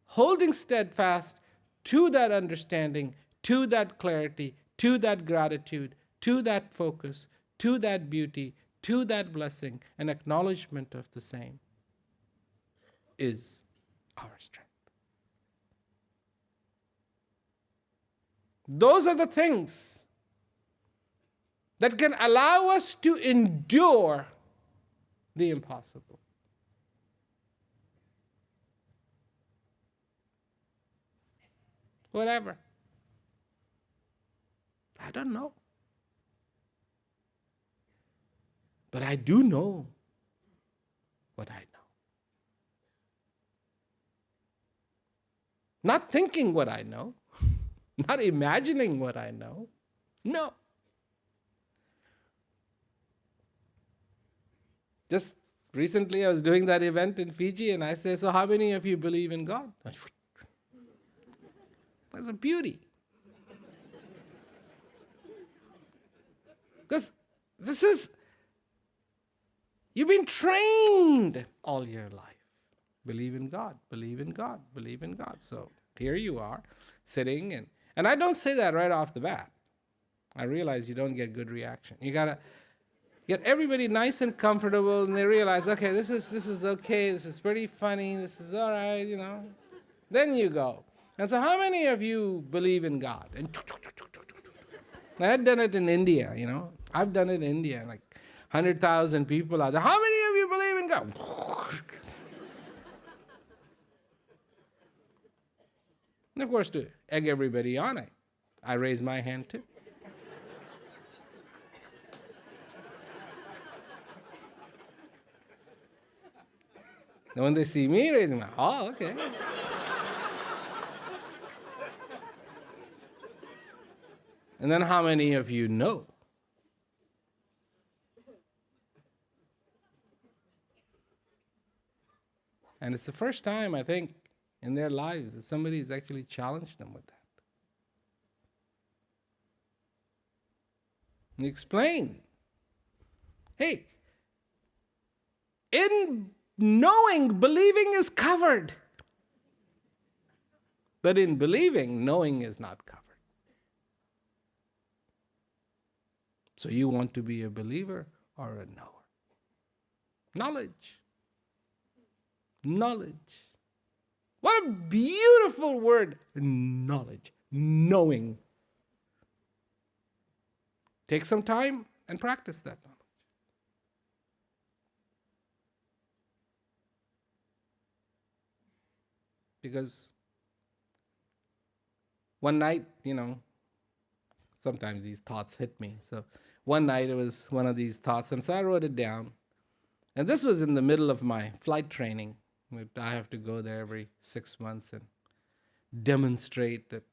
holding steadfast to that understanding, to that clarity, to that gratitude, to that focus, to that beauty, to that blessing, and acknowledgement of the same is our strength. Those are the things that can allow us to endure the impossible. Whatever. I don't know. But I do know what I know. Not thinking what I know, not imagining what I know. No. Just recently I was doing that event in Fiji and I say, so how many of you believe in God? That's a beauty. Because this is, you've been trained all your life. Believe in God, believe in God, believe in God. So here you are, sitting, and I don't say that right off the bat. I realize you don't get good reaction. You gotta get everybody nice and comfortable, and they realize, okay, this is okay, this is pretty funny, this is all right, you know. Then you go. And so how many of you believe in God? And I had done it in India, you know. I've done it in India, like 100,000 people out there. How many of you believe in God? And of course, to egg everybody on, I raise my hand too. And when they see me raising my, oh, okay. And then how many of you know? And it's the first time, I think, in their lives that somebody has actually challenged them with that. And explain, hey, in knowing, believing is covered. But in believing, knowing is not covered. So you want to be a believer or a knower? Knowledge. Knowledge. What a beautiful word, knowledge, knowing. Take some time and practice that knowledge. Because one night, you know, sometimes these thoughts hit me. So one night it was one of these thoughts, and so I wrote it down. And this was in the middle of my flight training. I have to go there every 6 months and demonstrate that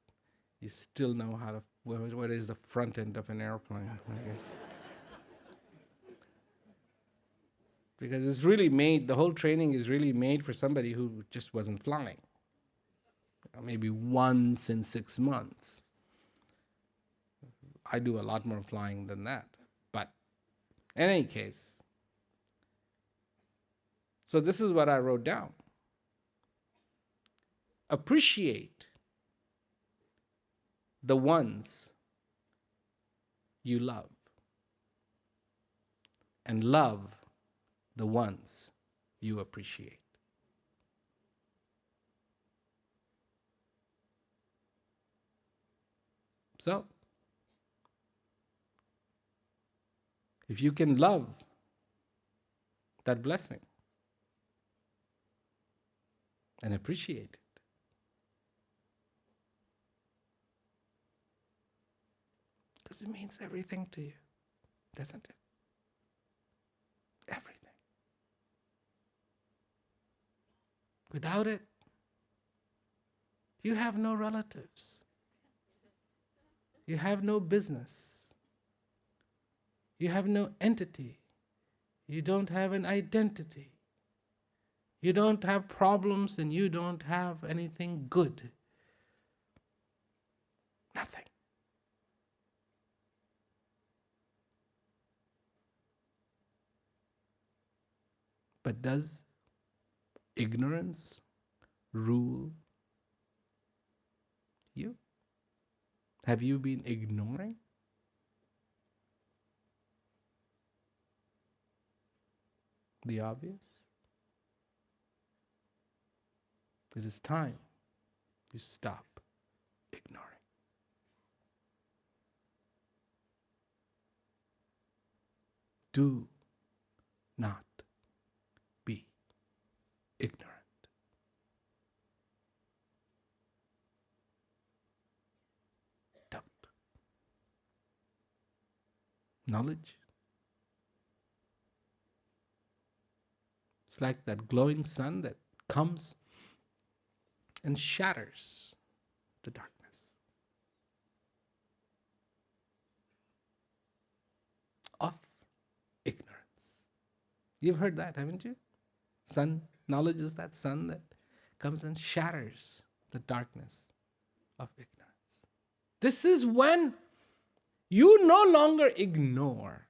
you still know how to, what is the front end of an airplane, I guess. Because it's really made, the whole training is really made for somebody who just wasn't flying. Maybe once in 6 months. I do a lot more flying than that. But in any case, so this is what I wrote down. Appreciate the ones you love, and love the ones you appreciate. So, if you can love that blessing and appreciate it, because it means everything to you, doesn't it? Everything. Without it, you have no relatives. You have no business. You have no entity. You don't have an identity. You don't have problems, and you don't have anything good. Nothing. But does ignorance rule you? Have you been ignoring? The obvious? It is time you stop ignoring. Do not be ignorant. Don't. Knowledge. It's like that glowing sun that comes and shatters the darkness. Of ignorance. You've heard that, haven't you? Sun, knowledge is that sun that comes and shatters the darkness of ignorance. This is when you no longer ignore.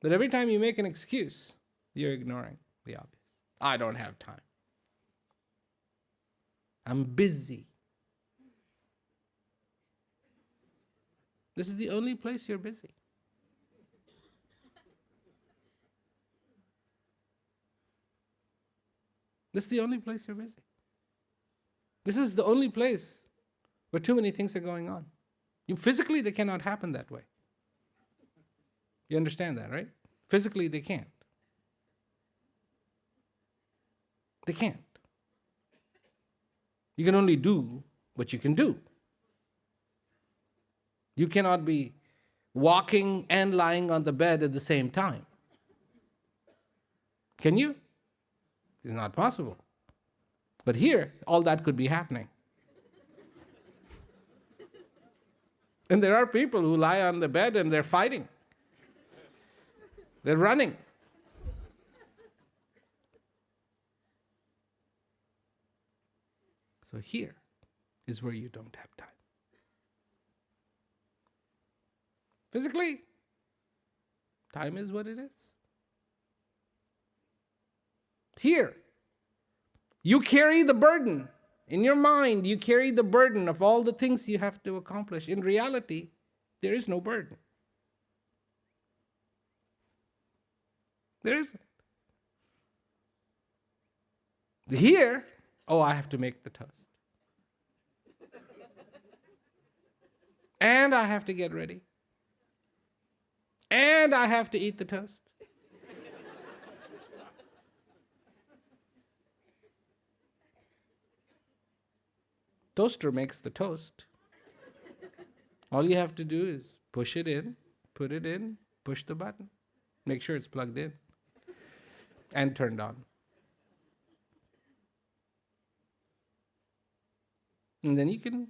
But every time you make an excuse, you're ignoring the obvious. I don't have time. I'm busy. This is the only place you're busy. This is the only place you're busy. This is the only place where too many things are going on. Physically, they cannot happen that way. You understand that, right? Physically, they can't. They can't. You can only do what you can do. You cannot be walking and lying on the bed at the same time. Can you? It's not possible. But here, all that could be happening. And there are people who lie on the bed and they're fighting. They're running. So here is where you don't have time. Physically, time is what it is. Here, you carry the burden. In your mind, you carry the burden of all the things you have to accomplish. In reality, there is no burden. There isn't. Here, I have to make the toast. And I have to get ready. And I have to eat the toast. Toaster makes the toast. All you have to do is push it in, put it in, push the button. Make sure it's plugged in and turned on. And then you can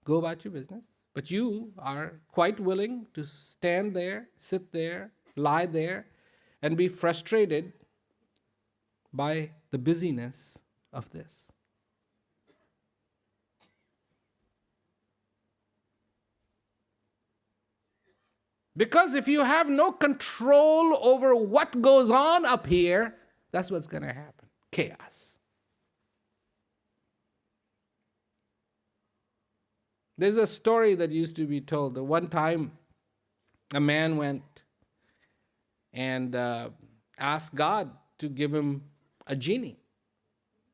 go about your business. But you are quite willing to stand there, sit there, lie there, and be frustrated by the busyness of this. Because if you have no control over what goes on up here, that's what's going to happen. Chaos. There's a story that used to be told that one time a man went and asked God to give him a genie.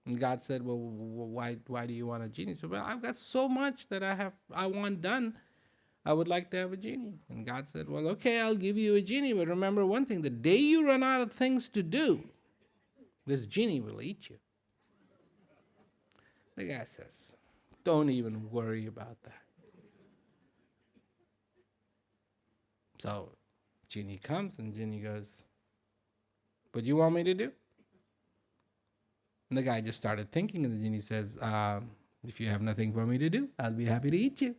And God said, well, why do you want a genie? So, well, I've got so much that I want done. I would like to have a genie. And God said, well, okay, I'll give you a genie. But remember one thing, the day you run out of things to do, this genie will eat you. The guy says, don't even worry about that. So genie comes and genie goes, what do you want me to do? And the guy just started thinking, and the genie says, if you have nothing for me to do, I'll be happy to eat you.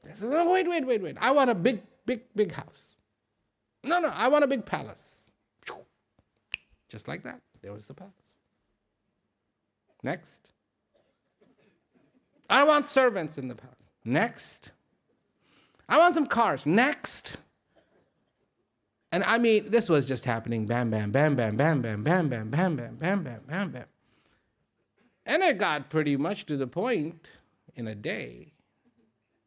I said, oh, wait. I want a big house. No, I want a big palace. Just like that. There was the palace. Next. I want servants in the palace. Next. I want some cars. Next. And I mean, this was just happening. Bam, bam, bam, bam, bam, bam, bam, bam, bam, bam, bam, bam, bam, bam. And it got pretty much to the point in a day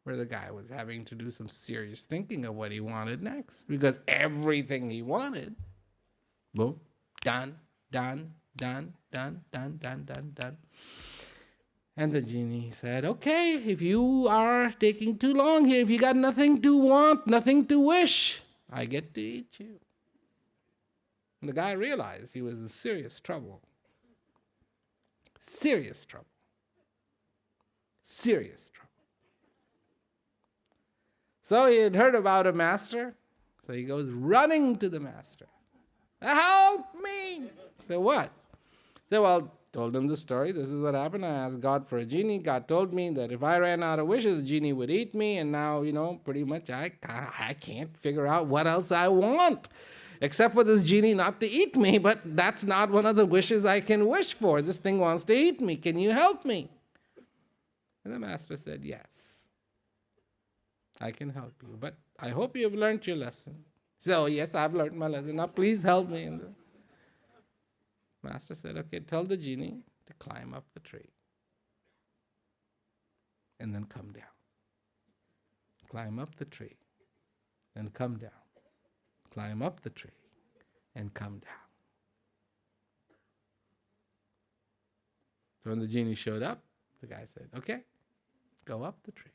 where the guy was having to do some serious thinking of what he wanted next. Because everything he wanted, boom, done. And the genie said, okay, if you are taking too long here, if you got nothing to want, nothing to wish, I get to eat you. And the guy realized he was in serious trouble. Serious trouble. So he had heard about a master. So he goes running to the master. Help me! So what? So, well, told him the story. This is what happened. I asked God for a genie. God told me that if I ran out of wishes, the genie would eat me. And now, pretty much I can't figure out what else I want. Except for this genie not to eat me. But that's not one of the wishes I can wish for. This thing wants to eat me. Can you help me? And the master said, yes, I can help you. But I hope you've learned your lesson. So, yes, I've learned my lesson. Now, please help me. And the master said, okay, tell the genie to climb up the tree and then come down. Climb up the tree and come down. Climb up the tree and come down. So when the genie showed up, the guy said, okay, go up the tree.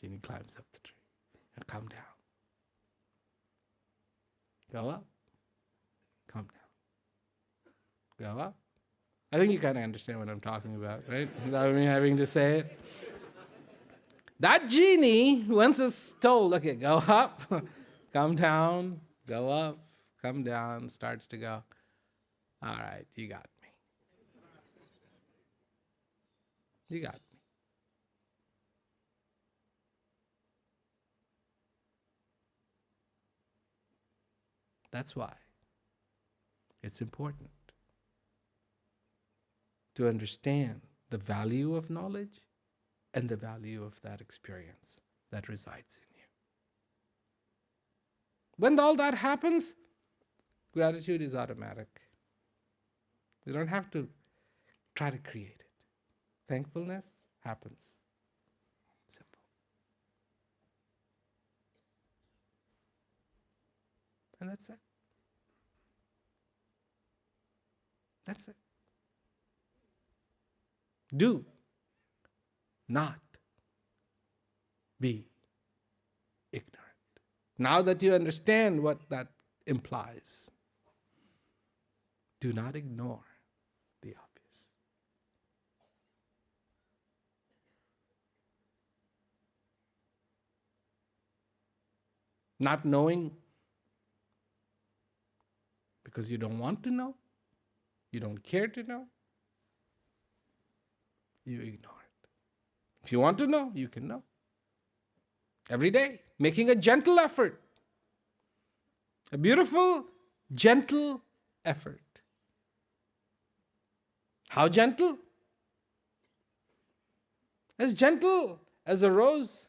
Genie climbs up the tree and come down. Go up, come down. Go up. I think you kind of understand what I'm talking about, right? Without me having to say it. That genie, once it's told, okay, go up, come down, go up, come down, starts to go, all right, you got me. You got me. That's why it's important to understand the value of knowledge and the value of that experience that resides in you. When all that happens, gratitude is automatic. You don't have to try to create it. Thankfulness happens. Simple. And that's it. That's it. Do not be ignorant. Now that you understand what that implies, do not ignore the obvious. Not knowing because you don't want to know, you don't care to know, you ignore it. If you want to know, you can know. Every day, making a gentle effort. A beautiful, gentle effort. How gentle? As gentle as a rose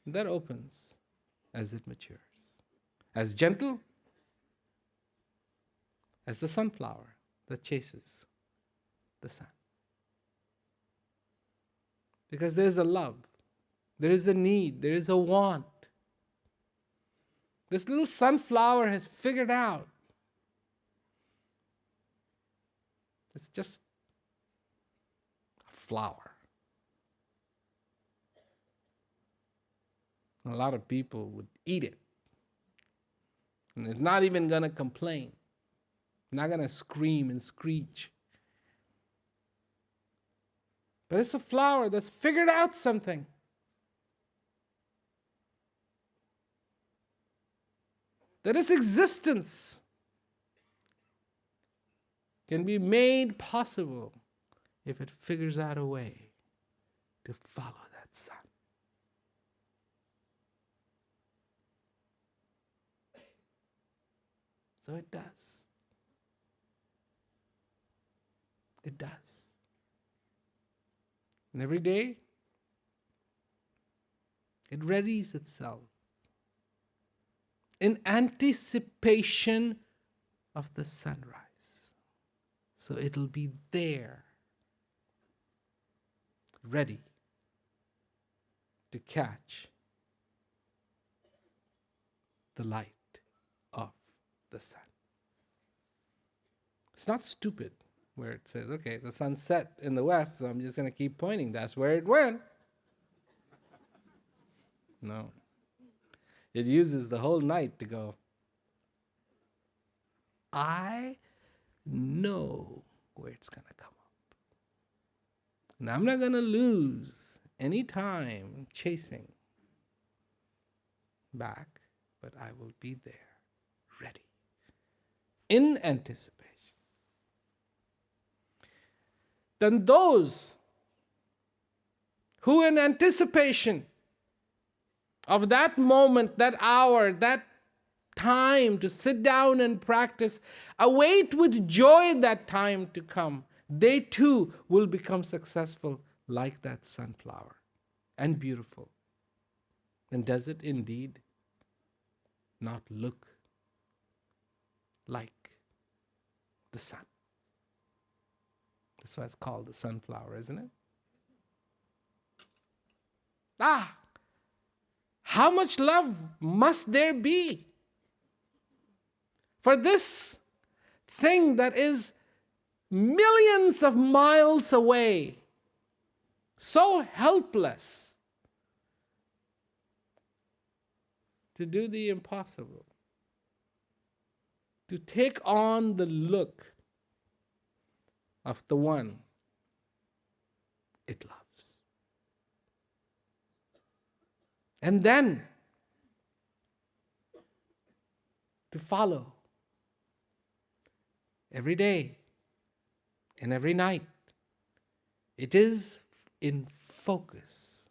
that opens as it matures. As gentle as the sunflower that chases the sun. Because there is a love, there is a need, there is a want. This little sunflower has figured out it's just a flower. A lot of people would eat it. And it's not even going to complain. Not going to scream and screech. But it's a flower that's figured out something. That its existence can be made possible if it figures out a way to follow that sun. So it does. It does. And every day, it readies itself in anticipation of the sunrise. So it'll be there, ready to catch the light of the sun. It's not stupid where it says, okay, the sun set in the west, so I'm just going to keep pointing. That's where it went. No. It uses the whole night to go, I know where it's going to come up. And I'm not going to lose any time chasing back, but I will be there, ready, in anticipation. Then those who in anticipation of that moment, that hour, that time to sit down and practice, await with joy that time to come, they too will become successful like that sunflower and beautiful. And does it indeed not look like the sun? That's why it's called the sunflower, isn't it? How much love must there be for this thing that is millions of miles away, so helpless, to do the impossible, to take on the look of the one it loves. And then to follow every day and every night. It is in focus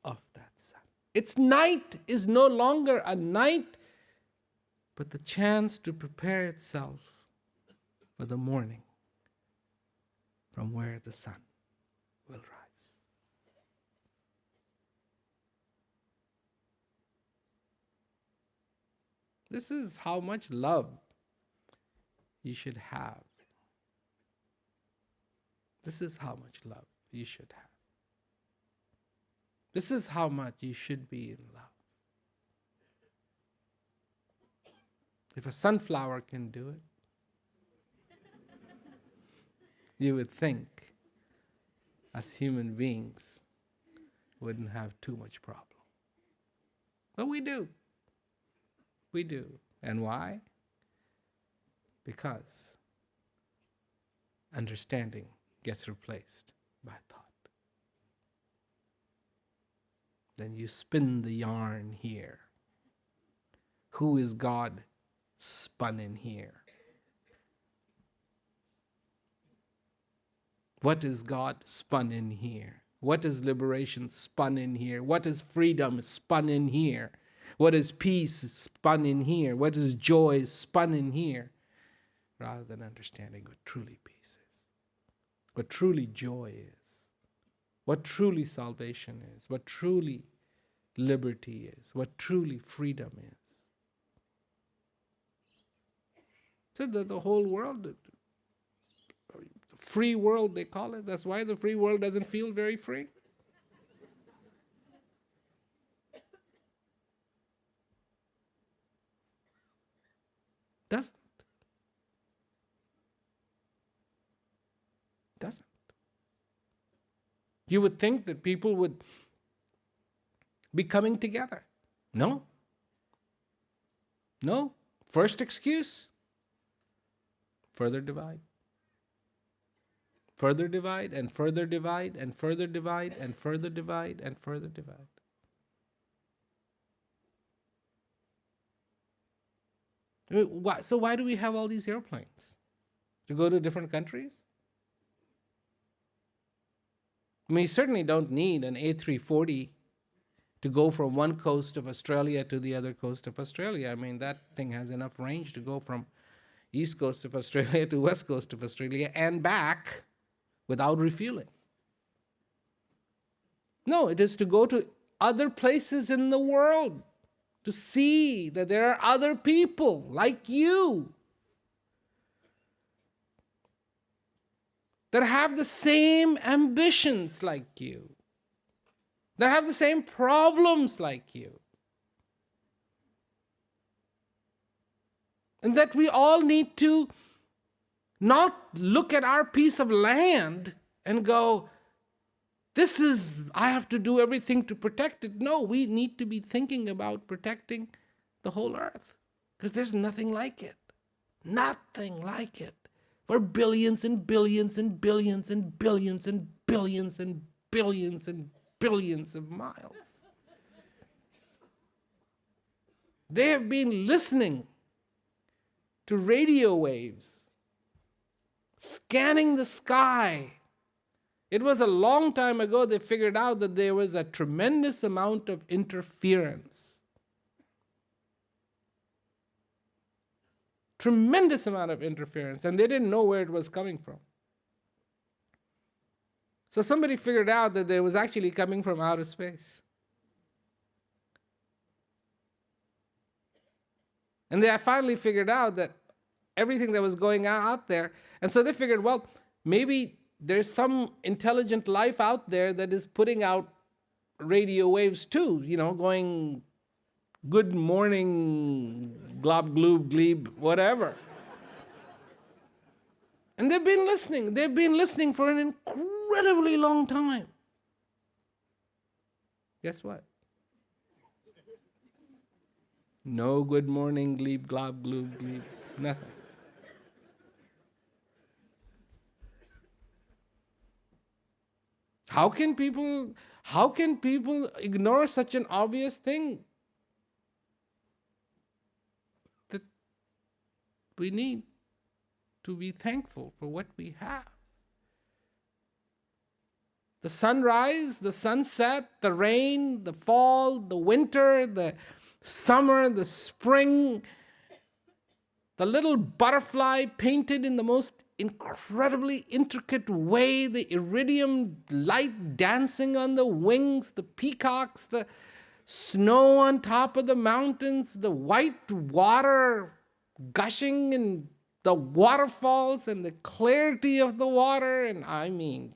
of that sun. Its night is no longer a night, but the chance to prepare itself for the morning from where the sun will rise. This is how much love you should have. This is how much love you should have. This is how much you should be in love. If a sunflower can do it, you would think as human beings wouldn't have too much problem. But we do. We do. And why? Because understanding gets replaced by thought. Then you spin the yarn here. Who is God spun in here? What is God spun in here? What is liberation spun in here? What is freedom spun in here? What is peace spun in here? What is joy spun in here? Rather than understanding what truly peace is, what truly joy is, what truly salvation is, what truly liberty is, what truly freedom is. So the whole world, the free world they call it, that's why the free world doesn't feel very free. Doesn't. Doesn't. You would think that people would be coming together. No. No. First excuse, further divide. Further divide and further divide and further divide and further divide and further divide. So why do we have all these airplanes? To go to different countries? I mean, you certainly don't need an A340 to go from one coast of Australia to the other coast of Australia. I mean, that thing has enough range to go from east coast of Australia to west coast of Australia and back without refueling. No, it is to go to other places in the world, to see that there are other people like you that have the same ambitions like you, that have the same problems like you. And that we all need to not look at our piece of land and go, I have to do everything to protect it. No, we need to be thinking about protecting the whole earth, because there's nothing like it. Nothing like it. For billions and billions and billions and billions and billions and billions and billions of miles. They have been listening to radio waves, scanning the sky. It was a long time ago they figured out that there was a tremendous amount of interference. Tremendous amount of interference, and they didn't know where it was coming from. So somebody figured out that it was actually coming from outer space. And they finally figured out that everything that was going on out there, and so they figured, well, maybe there's some intelligent life out there that is putting out radio waves too, going good morning, glob, gloob, glebe, whatever. And they've been listening. They've been listening for an incredibly long time. Guess what? No good morning, glebe, glob, gloob, glebe, nothing. How can people ignore such an obvious thing? That we need to be thankful for what we have. The sunrise, the sunset, the rain, the fall, the winter, the summer, the spring, the little butterfly painted in the most incredibly intricate way, the iridium light dancing on the wings, the peacocks, the snow on top of the mountains, the white water gushing in the waterfalls and the clarity of the water. And I mean,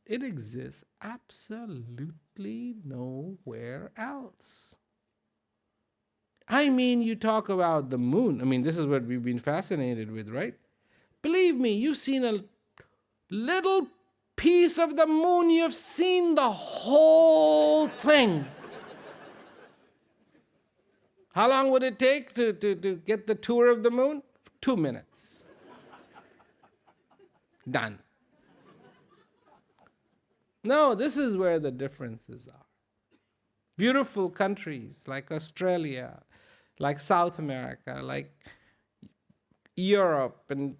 it exists absolutely nowhere else. I mean, you talk about the moon. I mean, this is what we've been fascinated with, right? Believe me, you've seen a little piece of the moon. You've seen the whole thing. How long would it take to get the tour of the moon? 2 minutes. Done. No, this is where the differences are. Beautiful countries like Australia, like South America, like Europe, and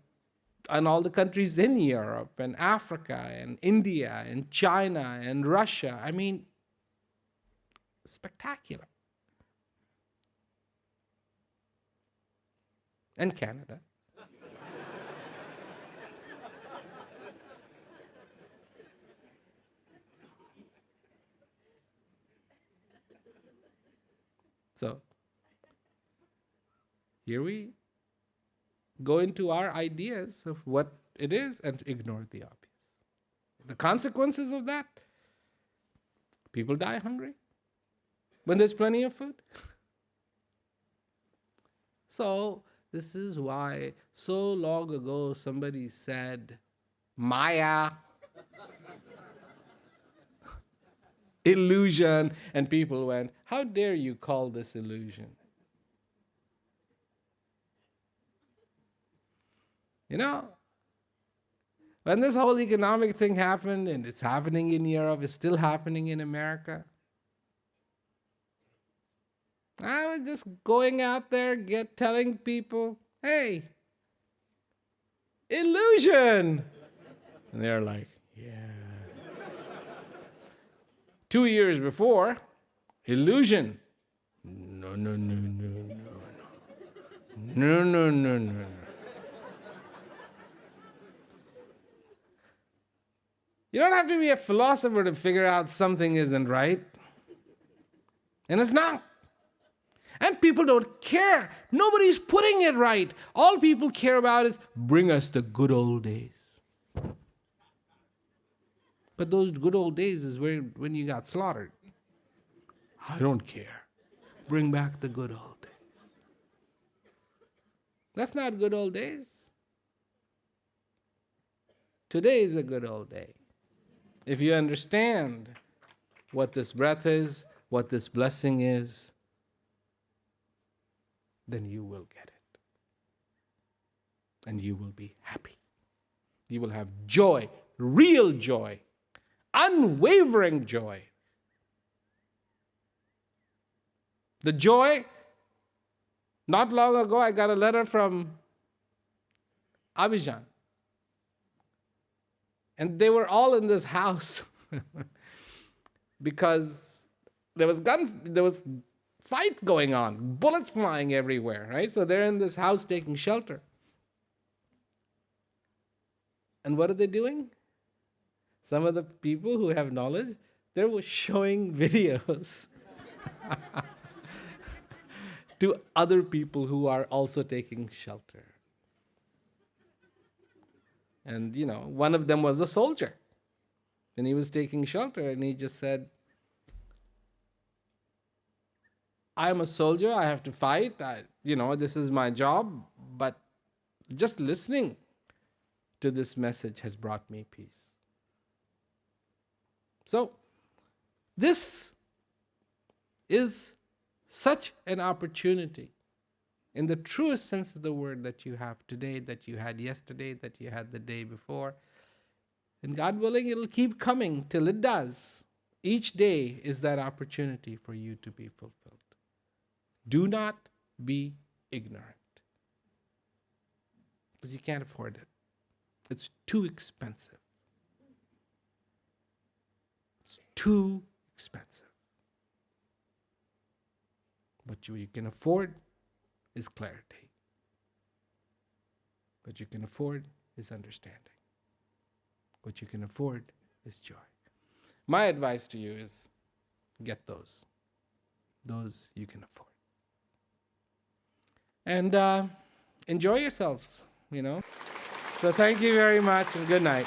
all the countries in Europe, and Africa, and India, and China, and Russia. I mean, spectacular. And Canada. Here we go into our ideas of what it is and ignore the obvious. The consequences of that, people die hungry when there's plenty of food. So, this is why so long ago somebody said, Maya, illusion, and people went, how dare you call this illusion? You know, when this whole economic thing happened, and it's happening in Europe, it's still happening in America, I was just going out there, telling people, hey, illusion. And they're like, yeah. 2 years before, illusion. No, no, no, no, no, no. No, no, no, no, no. You don't have to be a philosopher to figure out something isn't right. And it's not. And people don't care. Nobody's putting it right. All people care about is bring us the good old days. But those good old days is when you got slaughtered. I don't care. Bring back the good old days. That's not good old days. Today is a good old day. If you understand what this breath is, what this blessing is, then you will get it. And you will be happy. You will have joy, real joy, unwavering joy. The joy, not long ago I got a letter from Abidjan. And they were all in this house because there was fight going on, bullets flying everywhere, right? So they're in this house taking shelter. And what are they doing? Some of the people who have knowledge, they were showing videos to other people who are also taking shelter. And, one of them was a soldier. And he was taking shelter, and he just said, I'm a soldier, I have to fight, this is my job, but just listening to this message has brought me peace. So, this is such an opportunity in the truest sense of the word that you have today, that you had yesterday, that you had the day before. And God willing, it'll keep coming till it does. Each day is that opportunity for you to be fulfilled. Do not be ignorant. Because you can't afford it. It's too expensive. It's too expensive. What you can afford is clarity. What you can afford is understanding. What you can afford is joy. My advice to you is get those. Those you can afford. And enjoy yourselves, So thank you very much and good night.